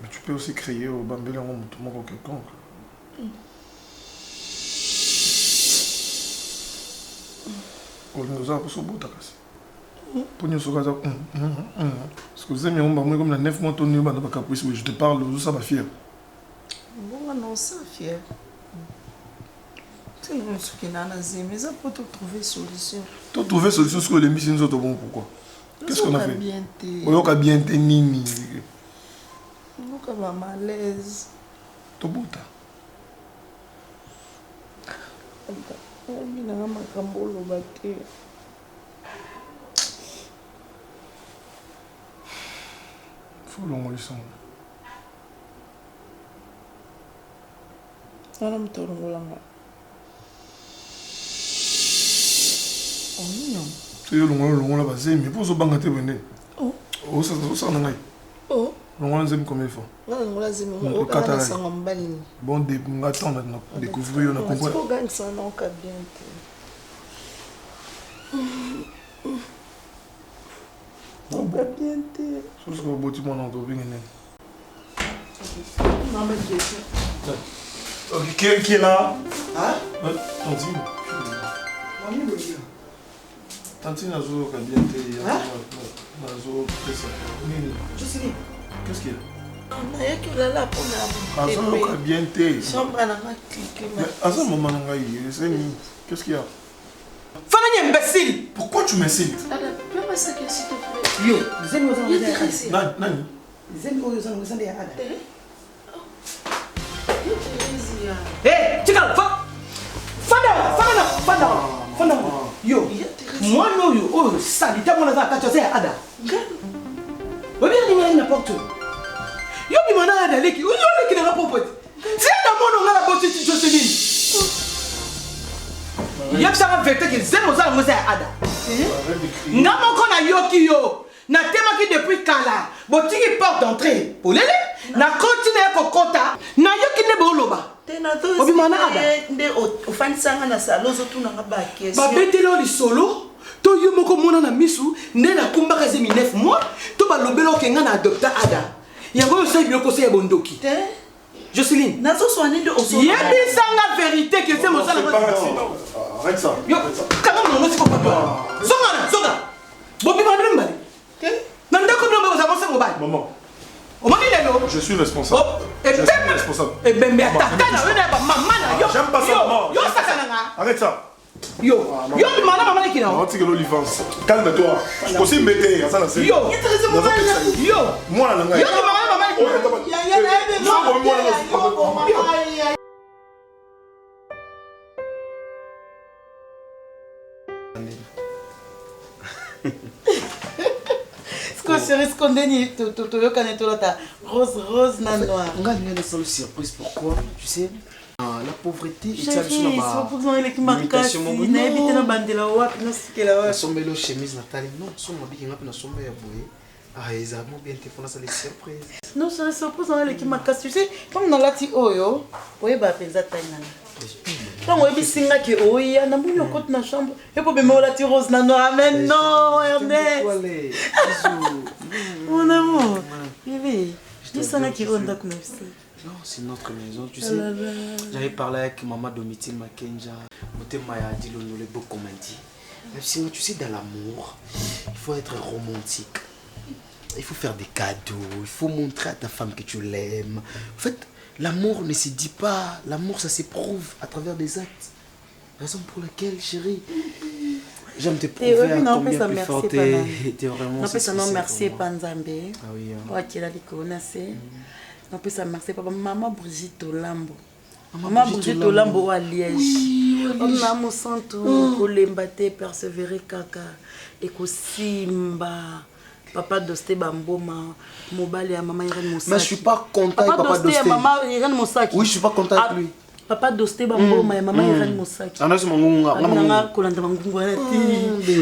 I: Mais tu peux aussi crier au Bambélé en montrant quelconque. On nous a pour bout pour nous sauver ça. Parce que vous avez mis comme la 9 mois tourné dans le caprice où je te parle, ça va fier.
F: Bon, non, ça fier. Tu nous ce qui n'a pas mais ça pour trouver solution.
I: Tu trouver solution sur les missions sont bon pourquoi? Qu'est-ce qu'on a fait? On a bien été nini.
F: On a malaise.
I: Tu bout.
F: On a macambolo batté.
I: Faut l'envoyer ça.
F: On a mis au langa. Oh non.
I: Tu es le là-bas, mais pour ce banc te venir. Oh, ça n'a pas.
F: Oh.
I: On a combien de fois?
F: On a zémi. On a sang en baline.
I: Bon, on attend maintenant découvrir, on a compris.
F: On gagne ça non qu'à bien. On va bien te.
I: Ce que vous bâtiment dans ton bien.
F: Non mais
I: qui est là?
E: Hein?
I: Tantine. Tantine a joué au bien te.
E: Je sais.
I: Qu'est-ce qu'il y a?
F: on a que là là pour
I: la. Ah ça bien te.
F: Chambre à la cliquer.
I: Mais à ce moment là, qu'est-ce qu'il y a?
E: Fanny imbécile!
I: Pourquoi tu m'insultes?
J: Peux pas ça que s'il te plaît.
E: Yo, les amis aux
J: intéressés.
I: Nani?
E: Les amis aux intéressés.
F: Hé,
E: Tika, Fanda. Yo, moi non yo, oh sali, t'as mon affaire, t'as ada. Oui bien dis n'importe où. Yo bi mana ada leki, yo leki na popote. C'est dans mon nom la botte tu Joseline. Y'a ça vérité que zemo za ngoza ada. Nga moko na yoki yo. Na tema ki depuis kala. Botiki porte d'entrée. Polele. Na continue kokota. Na yoki ne boloba.
F: Obi mana ada. Nde ofanisanga na salon zo tuna ngaba kesi.
E: Ba betelo li solo. To yo moko mona na misu nde na kumba kaze mi 9 mois. To ba lobelo kenga na docteur ada. Yango yo sai biloko se bondoki. Joseline,
F: nazo soigner de oso.
E: Yebi sanga vérité que c'est mon sang.
I: Arrête ça.
E: Yo, comment non c'est pas toi. Zonga. Bobi madame bali. Nanda ko nomba za monse mobile.
I: Maman.
E: O mani lelo.
I: Je suis responsable.
E: Je suis
I: responsable.
E: Et ben tata na wena ba maman na yo.
I: J'aime pas ça maman.
E: Yo sakananga.
I: Arrête ça.
E: Yo, maman qui là.
I: On tire l'olivance. Calme-toi. Je peux m'aider, ça la scène.
E: Yo,
I: moi la langue.
E: Yo, maman qui là.
F: que chérie skondeni toyokane tolata rose na noir.
G: On gagne une seule surprise. Pourquoi? Tu sais, la pauvreté est
F: chérie, c'est pour ça qu'il marque si na éviter na bandela wapi na sikela wapi.
G: Sombelo chemise Nathalie. Non, somba biki ngapa na somba ya boye. Ah, exactement bien te fona ça les surprises.
F: Non, chérie, c'est pour ça qu'il marque tu sais, comme na lati oyo, oye ba penza taina. Quand on bisinga ki oya na mbonyo kote na chambre et pour me la rose na noir amen non Ernest mon amour bébé je dis ça là qui ronda comme ça
G: non c'est notre maison tu sais j'avais parlé avec maman Domitille Makenja moté maya dit le beau comme dit mais sinon tu sais dans l'amour il faut être romantique il faut faire des cadeaux il faut montrer à ta femme que tu l'aimes en fait. L'amour ne se dit pas, l'amour ça s'éprouve à travers des actes. Raison pour laquelle, chérie, j'aime te prouver à combien plus fort t'es vraiment.
F: Non, ça non merci Panzambe.
G: Ah oui.
F: Ok, là, les connaissez. Non, ça merci papa. Maman Brigitte Olambo. Maman Brigitte Olambo à Liège. On a mon santo, Kolembate, persévérer kaka, Ekosimba. Papa Dosté Bamboma, Mobile et maman Irène Moussaki.
G: Mais je suis pas content avec Papa Dosté.
F: Maman Irène Moussaki.
G: Oui, je suis pas content avec lui.
F: Papa Dosté Bamboma et maman Irène Moussaki.
G: Ah non, c'est mon gonga.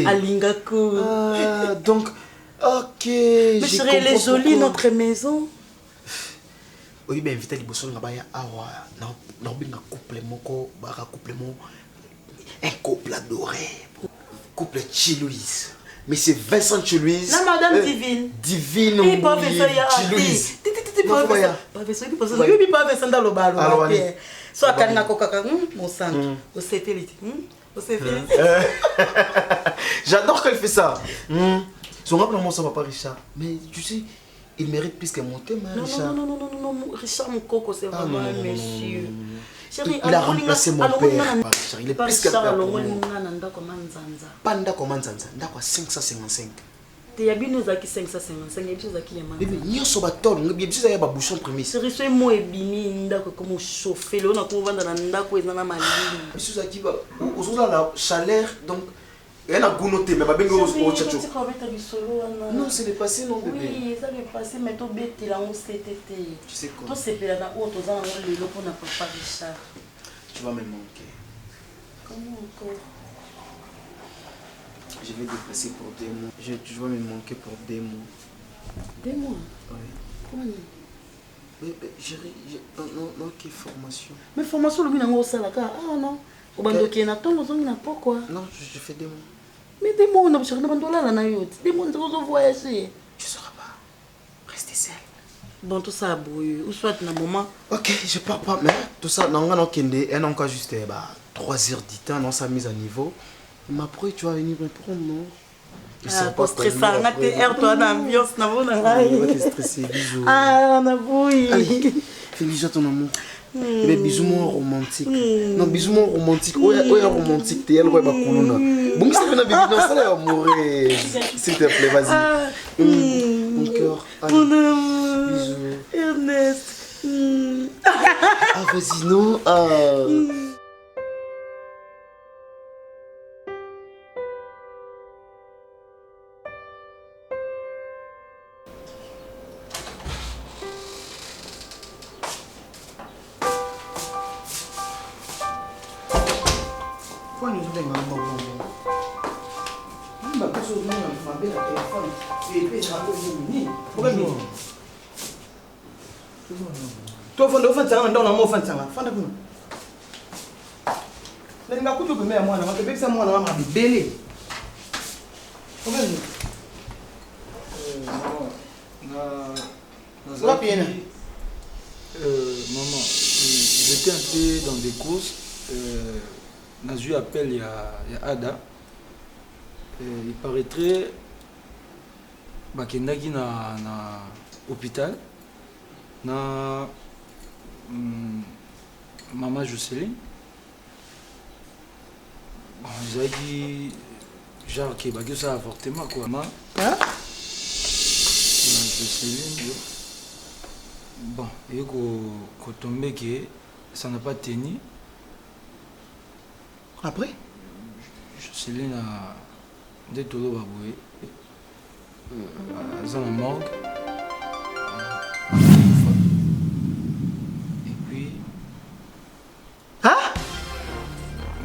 F: Alingako.
G: Donc, ok.
F: Mais chérie, elle est jolie notre maison.
G: Oui, bien invité à l'Iboson, on a un couple moko, un couple adoré. Couple Chilouise. Mais c'est Vincent Chilouise.
F: La madame Divine.
G: Divine.
F: Oui, professeur
G: Chilouise.
F: Professeur. Oui, pas Vincent dans le ballon. Soit Kanina Kokaka, mon sang. Au satellite. Au satellite.
G: J'adore qu'elle fait ça. Son rappel, moi, ça va pas Richard. Mais tu sais, il mérite plus que mon thème, Richard.
F: Non, Richard, mon coco, c'est vraiment un monsieur.
G: Chérie, il a remplacé mon père. Il est plus qu'un père pour moi. Panda comment Zanza? D'accord, 555.
F: Tu as bien nous acquis 555, et puis acquis les mains.
G: Bébé, nous sommes à tort, nous sommes à bouchon premier.
F: Chérie, sois moi et bimi, d'accord, comme chauffer, là, on a couvert dans la ndako et dans la maline.
G: Nous sommes à qui va, aux la chaleur, donc. Elle a gounoté, mais elle a au tchatcho. Non, c'est le passé, non, bébé.
F: Oui, ça le passé, mais tu bête, il a un CTT.
G: Tu sais quoi?
F: Toi, c'est là où tu as un lelo pour n'apprendre pas Richard.
G: Tu vas me manquer.
F: Comment encore?
G: Je vais déplacer pour 2 mois. Tu vas me manquer pour 2 mois.
F: 2 mois?
G: Oui.
F: Comment?
G: Mais chérie, non, quelle formation?
F: Mais formation, le bien au salaka. Ah non. Au bando qui est na ton, on n'a pas quoi.
G: Non, je fais 2 mois.
F: Mais 2 mois, on a besoin de bando là, na yot. 2 mois, on va voyager.
G: Tu ne sauras pas. Restez seul.
F: Bon, tout ça, bouille. Ou soit na moment.
G: Ok, je pars pas. Mais tout ça, non, on a encore juste 3 heures du temps, on s'est mis à niveau. Mais après, tu vas venir me prendre, non?
F: Ah, pas stressé, on a tes airs, toi, dans l'ambiance, on a
G: te stresser, bisous.
F: Ah, on a bouille.
G: Allez, fais bisous à ton amour. Mais bisous moi romantique. Non, bisous moi romantique. Ouais, romantique, t'es elle, ouais, bakuluna. Bon, c'est bien, bébé, non, ça va mourir. S'il te plaît, vas-y. Mon cœur.
F: Mon amour.
G: Bisous.
F: Ernest.
G: Ah, vas-y, non.
E: Toi, fanda ofan tsanga ndona mo ofan tsanga fanda kuna na ninga kutu pembe ya mwana maka bebisa mwana wa mabibele komeni
L: maman, j'étais un peu dans des courses. J'ai eu appel, il y a Ada. Il paraîtrait qu'il y a un hôpital. Na maman Jocelyne. Bon, ils ont dit genre que ça a avortement quoi. Maman. Hein? Jocelyne. Bon, et qu'on tombait que ça n'a pas tenu.
E: Après?
L: Jocelyne a des tolos baboué. aza na morgue. Et puis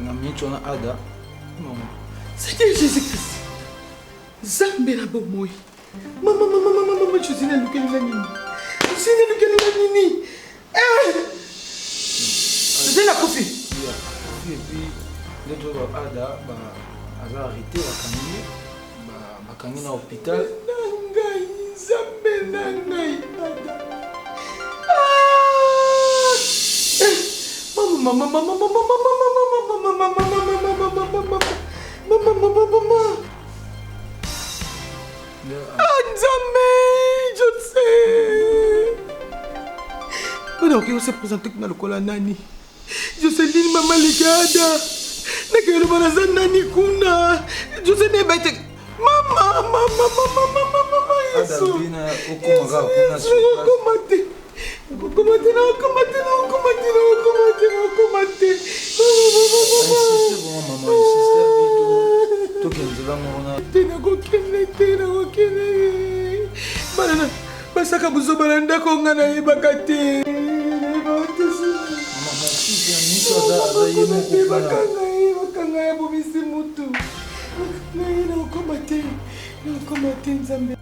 L: na minute wana ada
E: Seigneur Jésus-Christ, Zambé na bomoi. Mama, Josina lukelinga nini? Josina lukelinga nini? Josina kofi.
L: Et puis les jours ada aza arrêté bakangi na hôpital.
E: Nangai, Zambé nangai ada. Mama. Nzambe, je sais. On se présenter dans le col nani. Je sais dire maman ligada. Nakelo banaza nani kuna. Je sais ne bête. Mama.
L: Ada bina okomanga kuna
E: Komate. Basaka buzo balanda ko ngana yebaka te. Bakanga ya bomisi mutu. Na okomate Nzambe.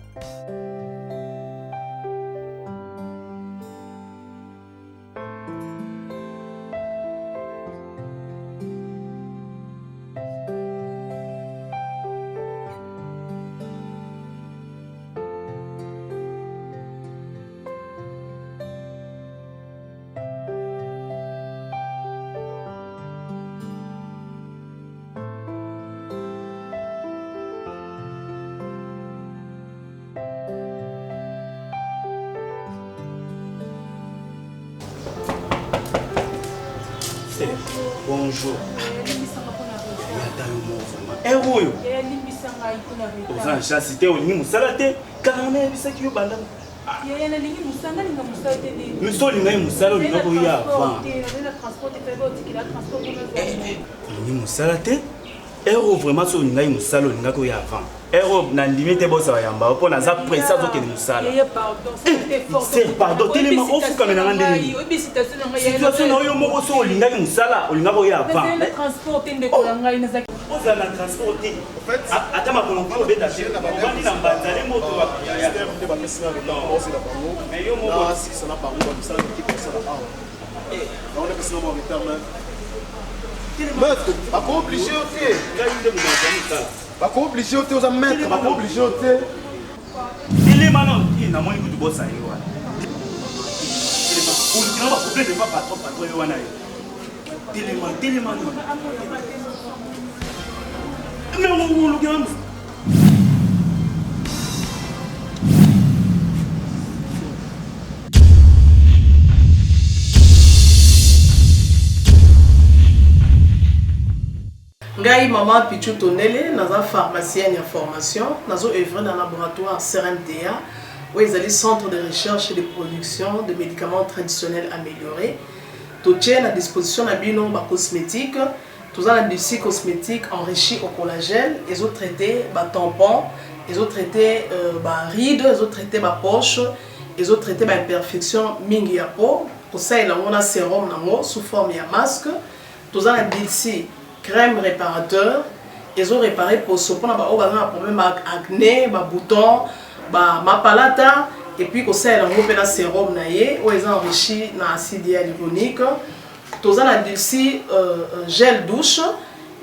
H: Bonjour. Héros. Oza chasse te olingi musala te kana na bisaki yo banda.
K: Ya na lingi musanga linga musala te ne.
H: Nous olinga musala olinga ko ya avant. Olingi musala te. Héros vraiment so olinga musala olinga ko ya avant. Héros na limite bosa yamba po na za pressa zo ke musala.
K: Pardon, c'était fort.
H: C'est pardon tellement ofu comme na ngandeli. Situation na yo moko so olinga musala olinga ko ya avant.
K: Mais transporter ndeko langa ina za
H: oza na transporter. En fait, ata makolo ko beta chez na bandi na mbanzale moto wa ya
G: de ba pesina de temps aussi la bango.
H: Mais yo moko
G: si ça na bango ba pesina de qui ça là. On a pesina mo retard mais pas obligé OK. Pas obligé aux mettre, pas obligé aux
H: il est maintenant il n'a moins de boss à y voir. Il est pas problème de pas trop y wana. Tellement. Mais on le gagne.
M: Ngai maman Pichu Tonele, naza pharmacienne en formation, nazo œuvre dans le laboratoire CRMTA, où ils allaient centre de recherche et de production de médicaments traditionnels améliorés. Tout est à disposition de bino cosmétiques, tout un dossier cosmétique enrichi au collagène, ils ont traité tampons, ils ont traité rides, ils ont traité poche, ils ont traité imperfection mingi ya peau. Pour ça il a un sérum sous forme de masque, tout un dossier crème réparateur, ils ont réparé pour ce qu'on a un problème avec acné, bouton, palata, et puis qu'on sait un sérum naïe où ils ont enrichi dans l'acide hyaluronique. Tous un adulci gel douche,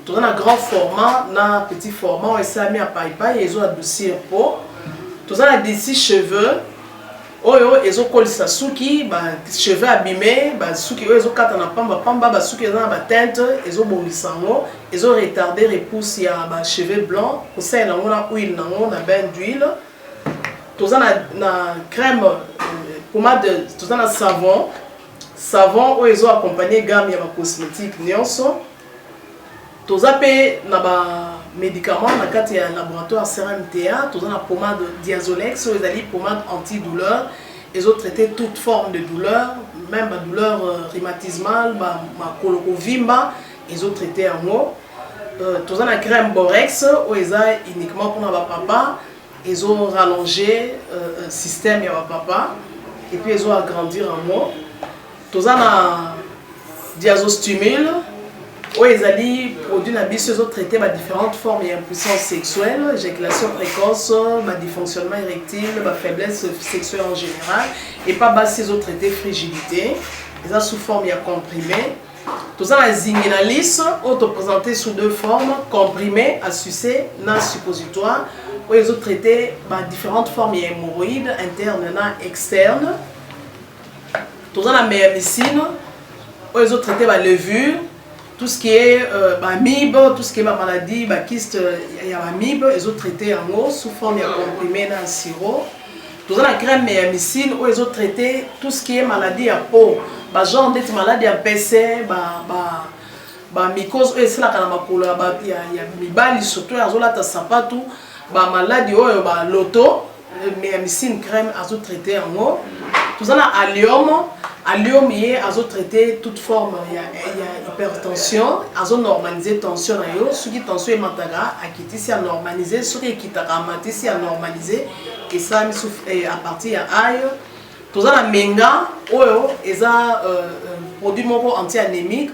M: tous un grand format, un petit format où ils ont mis à paille, ils ont adouci un pot. Tous un adulci cheveux. Ils ont collé sa souki, cheveux abîmés, souki ils ont quatre na pamba, souki ils ont teinte, ils ont bomisango, ils ont retardé repousse ya cheveux blancs, pour ça ils ont na huile na bain d'huile. Tous na crème pommade, tous na savon où ils ont accompagné gamme ya cosmétique nyonso. Tous pe na médicaments dans le laboratoire CRMTA, tous na pommade Diazolex, ils ont pommade antidouleur, ils ont traité toute forme de douleur, même la douleur rhumatismale, ma colokovimba, ils ont traité en haut. Tous na crème Borex, où ils ont uniquement pour na papa, ils ont rallongé un système ya papa et puis ils ont agrandi en moi. Tous en diazostimule où ils allaient produire na biso ils ont traité ma différentes formes d'impuissance sexuelle, éjaculation précoce, ma dysfonctionnement érectile, ma faiblesse sexuelle en général et pas bas ils ont traité frigidité, ils ont sous forme ya comprimé. Tout ça, la zinguinalis, auto-présenté sous deux formes, comprimé, à sucer, na suppositoire, où ils ont traité différentes formes hémorroïdes, internes et externes. Tout ça, la méamycine, où ils ont traité la levure, tout ce qui est amibe, tout ce qui est maladie, kyste, il y a amibe, ils ont traité en eau, sous forme comprimé, dans sirop. Tout ça, la crème méamycine, où ils ont traité tout ce qui est maladie à peau. Genre d'être malade à PC, mycose, et c'est là qu'il y a mibali surtout, il y a sapatou, maladie, l'auto, méamycine crème, à traiter en eau. Tout ça, allium, il y a traité toute forme, il y a hypertension, à normaliser tension, ce qui tension est mataga, à quitter si à normaliser, ce qui est quitte si à normaliser, et ça, à partir de aïe. Tout ça, la menga, ils ont produit anti-anémique.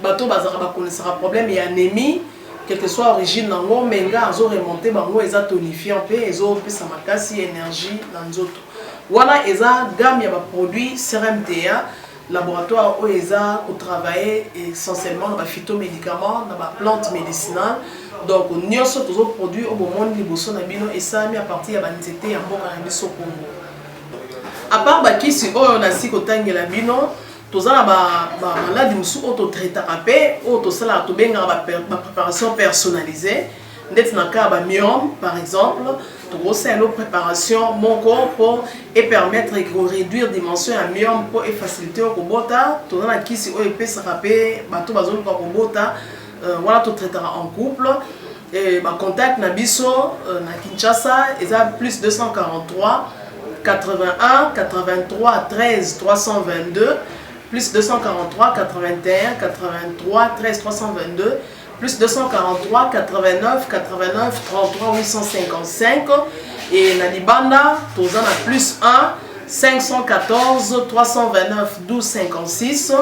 M: Bateau, ils ont un problème d'anémie, quelle que soit l'origine, menga, ils ont remonté, ils ont tonifié un peu, ils ont fait une énergie dans les autres. Voilà, ils ont gamme de produits CRMTA, laboratoire où ils ont travaillé essentiellement dans les phytomédicaments, dans les plantes médicinales. Donc, nous avons tous les produits au moment de et ça a mis à partir de l'anxiété en bon cannabis au Congo. À part si on a si côté la bino, tous les malades musu auto traités auto sala to benga ma préparation personnalisée. Net na ka ba myome par exemple, to grosse une préparation mon corps pour et permettre de réduire dimension à myome pour et faciliter au bota, to na ki si o epé sa rapé bato bazolo ko bota, voilà to traitera en couple. Et contact na biso na Kinshasa, ils a plus 243 81 83 13 322 plus 243 81 83 13 322 plus 243 89 89 33 855 et na libanda tous en a plus 1 514 329 12 56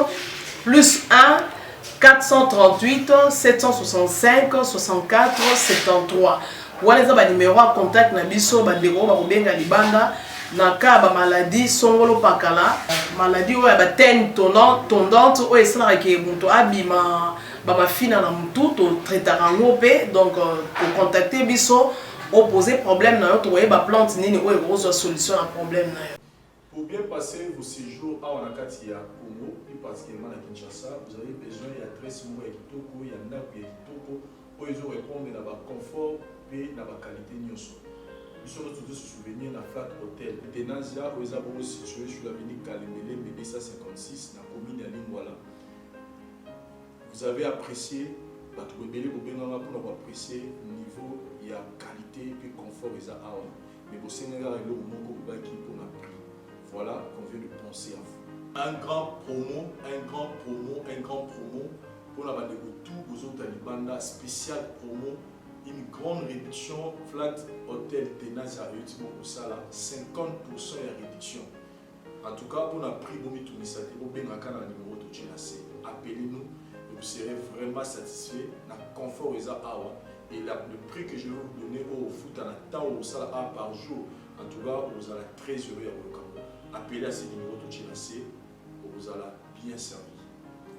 M: plus 1 438 765 64 73. Voilà les numéros à contact na biso bandeko ba kobenga libanda na ka ba maladie songolo pakala maladie oyo ba tene tondante oyo esala ke muntu abima ba mafina na mutu to traitera ngope donc pour contacter biso opposer problème na yo to ba plante nini oyo ko solution à problème na yo.
I: Pour bien passer vos séjours à Wanakati à Congo, plus particulièrement à Kinshasa, vous avez besoin de la tresse mou et kitoko, il y a un arbre et kitoko, pour les répondre à la confort et à la qualité nyoso. Nous sommes tous se souvenir de la Flat Hotel Tenazia, où ils sont situés sur l'avenue Kalemele, BD 156, dans la commune de Lingwala. Vous avez apprécié, pour apprécier le niveau, il y a qualité et confort et mais au Sénégal, il y a un moment pour la prix. Voilà qu'on vient de penser à vous. Un grand promo pour la bande de tout aux autres Talibanda, spécial promo, une grande réduction, Flat Hotel Tenazia au Sala, 50% de réduction. En tout cas, pour la prix, vous mettez au numéro de GNAC. Appelez-nous et vous serez vraiment satisfait. Le confort est à Awa. Et le prix que je vais vous donner au foot à la temps au Sala par jour, en tout cas, vous allez très heureux à vous. Appelez à ces numéros de GNAC, vous allez bien servir.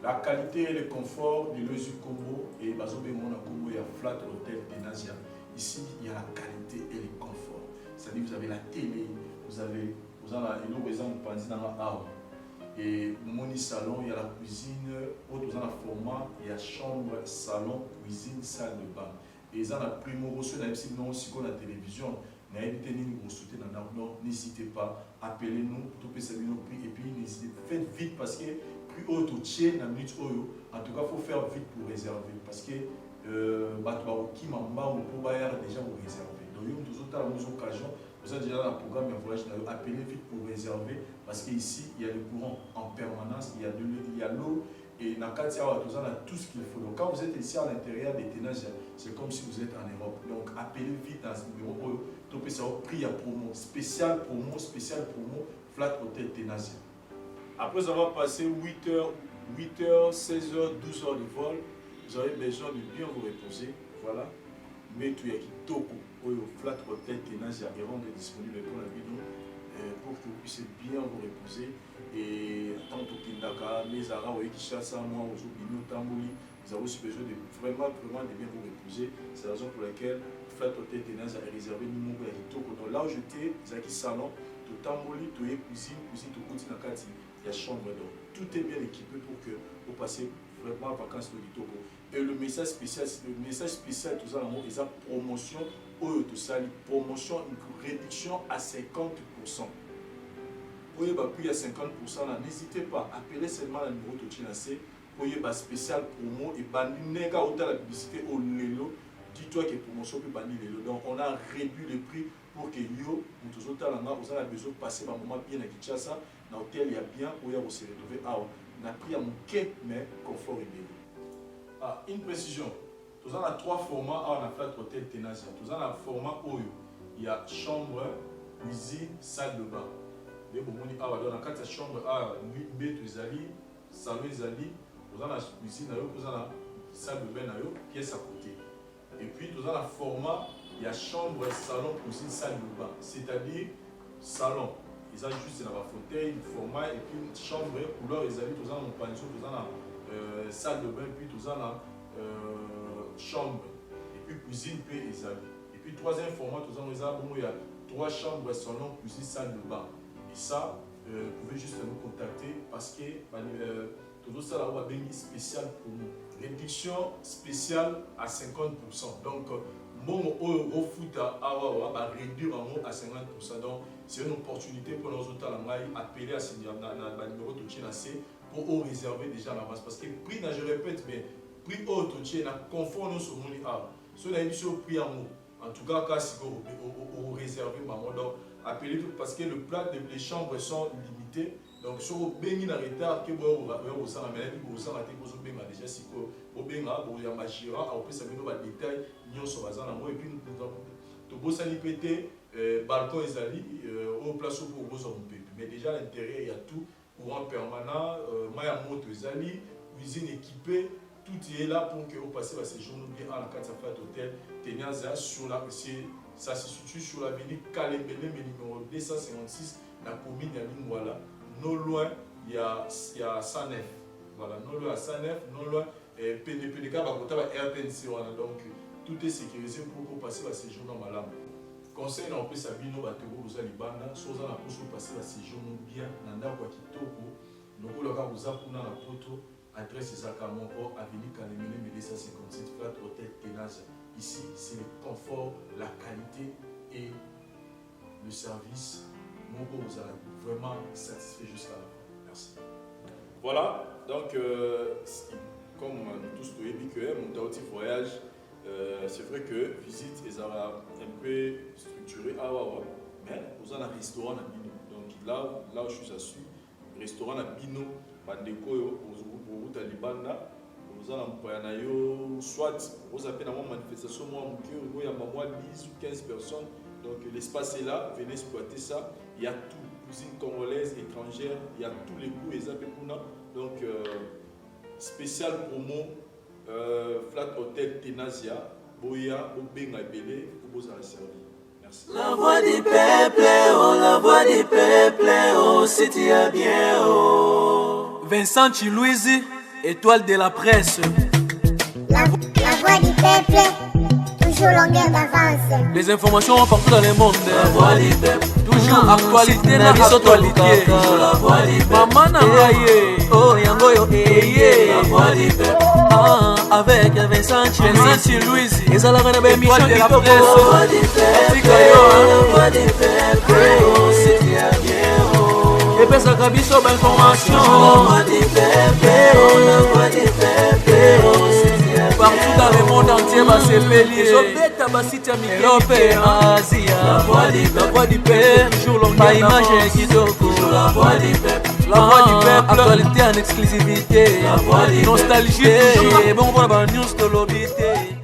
I: La qualité et le confort de l'Oesu Congo et Bazobé Mona Congo et à Flat Hotel Tenazia. Ici, il y a la qualité et le confort. C'est-à-dire vous avez la télé, vous avez un exemple dans la halle. Et mon salon, il y a la cuisine, autre dans le format, il y a chambre, salon, cuisine, salle de bain. Et ils ont la primo reçu, la télévision. N'hésitez pas, appelez-nous, et puis n'hésitez pas, faites vite parce que plus haut au tien, la minute oyo, en tout cas il faut faire vite pour réserver parce que qui m'a déjà vous réserver. Donc il y a d'autres occasions, vous avez déjà un programme de voyage, appelez vite pour réserver parce qu'ici il y a le courant en permanence, il y a l'eau Et Nakati a tout ce qu'il faut. Donc quand vous êtes ici à l'intérieur des Tenasia, c'est comme si vous êtes en Europe. Donc appelez vite dans ce numéro. Topé ça prix à promo, spécial promo, Flat Hotel Tenasia. Après avoir passé 8h, 16h, 12h de vol, vous avez besoin de bien vous reposer. Voilà. Mais tout y a qui toko au Flat Hotel Tenasia est rendu disponible pour la vidéo pour que vous puissiez bien vous reposer. Et tant que Kindaka, mes arabes, qui chassent à moi, aux Obino, Tambouli, vous avez aussi besoin de vraiment de bien vous reposer. C'est la raison pour laquelle Flat Hotel Tenasia est réservé numéro à Kitoko. Donc là où j'étais, Zaki Salon, tout Tambouli, tout cuisine, tout Koutinakati, il y a chambre d'eau. Tout est bien équipé pour que vous passiez vraiment en vacances au Kitoko. Et le message spécial, tout ça, c'est la promotion, promotion, une réduction à 50%. Pour y avoir plus à 50%, n'hésitez pas, appelez seulement le numéro de Tchinase pour y avoir spécial promo et banner la publicité au Lelo. Dis-toi que promotion peut banner Lelo. Donc on a réduit le prix pour que yo, nous tous autres vous avez besoin de passer un moment bien à Kinshasa. Dans l'hôtel, il y a bien pour y avoir se retrouver. On a pris à mon quai, mais confort et bien. Une précision. Nous avons 3 formats à la Flat Hotel Tenasia. Nous avons un format où il y a chambre, cuisine, salle de bain. Dans la chambre, il y a salon, nous avons la cuisine, nous avons la salle de bain, pièce à côté. Et puis nous avons un format, il y a chambre, salon, cuisine, salle de bain. C'est-à-dire salon. Ils ont juste un fauteuil, un format, et puis une chambre, couleur, nous avons un pension, nous avons la salle de bain, puis nous avons la chambre, et puis cuisine, puis et puis troisième format, nous avons il y a 3 chambres, salon, cuisine, salle de bain. Et ça, vous pouvez juste nous contacter parce que tout ça là, on spécial pour nous. Réduction spéciale à 50%. Donc, mon euro foot va réduire en à 50%. Donc, c'est une opportunité pour nous autres à appeler à ce numéro de Tchinase pour réserver déjà à l'avance. Parce que prix, je répète, mais prix haut de Tchinase, confort nous sur mon art. Si on a eu sur prix en haut, en tout cas, si vous réservez, donc, appelez tout parce que les chambres sont limitées. Donc, si vous avez un retard, que vous avez déjà si vous avez un magistrat, après ça vous avez des détails, nous sommes et puis nous avons balcon et au place pour vous avez. Mais déjà à l'intérieur, il y a tout, courant permanent, moto cuisine équipée. Tout est là pour que vous passiez ces journées bien à la carte Flat Hotel Tenasia sur la ça se situe sur l'avenue Kalembele, numéro 256, la commune de Lingwala. Non loin, il y a Sanef. Voilà, non loin à Sanef, non loin, PDK, RTNC. Donc, tout est sécurisé pour que vous passiez à ces journées malades. Conseil, on peut s'habiller, nous allons vous Libana, soit on a pour passer à ces journées bien, Nanda Wakitoko, nous allons vous apprendre la photo. Adresse Zakamoko, avenue Kalemene, 257, Flat Hotel Tenasia. Ici, c'est le confort, la qualité et le service. Moko vous a vraiment satisfait jusqu'à la fin. Merci. Voilà, donc, comme nous tous nous dit que mon petit voyage, c'est vrai que visite est un peu structurée à Wawa, mais vous avez un restaurant à Bino. Donc là où je suis assis, restaurant à Bino, Bandeko, vous avez Libanda, vous avez soit vous avez une manifestation, il y a 10 ou 15 personnes, donc l'espace est là, venez exploiter ça. Il y a tout, cuisine congolaise, étrangère, il y a tous les goûts, donc spécial promo, Flat Hotel Tenasia, Boya, Obenga Belé, vous avez servi. Merci.
A: La voix du peuple, oh, la voix du peuple, oh, c'était bien, oh.
B: Vincent Chilouizi, étoile de la presse.
C: La voix du peuple, toujours longueur d'avance.
B: Les informations partout dans le monde.
A: La voix du peuple,
B: toujours actualité na actualité.
A: La voix du peuple,
B: maman na ngaye,
A: oh yango yo eye. La voix du peuple,
B: avec Vincent Chilouizi. Et ça la reine émission de la presse.
A: La voix du peuple, la voix du peuple, oh c'était bien, oh.
B: Et puis ça cabiso d'information.
A: La voix du peuple, oh la voix du peuple, oh c'était bien.
B: Partout dans le monde entier, va se pélier. Europe, Asie,
A: la voix du peuple,
B: toujours longue. Pas image qui
A: la voix du peuple.
B: La voix du peuple, actualité en exclusivité.
A: La voix du
B: nostalgie,
A: peuple.
B: bon, bon, news de l'obité.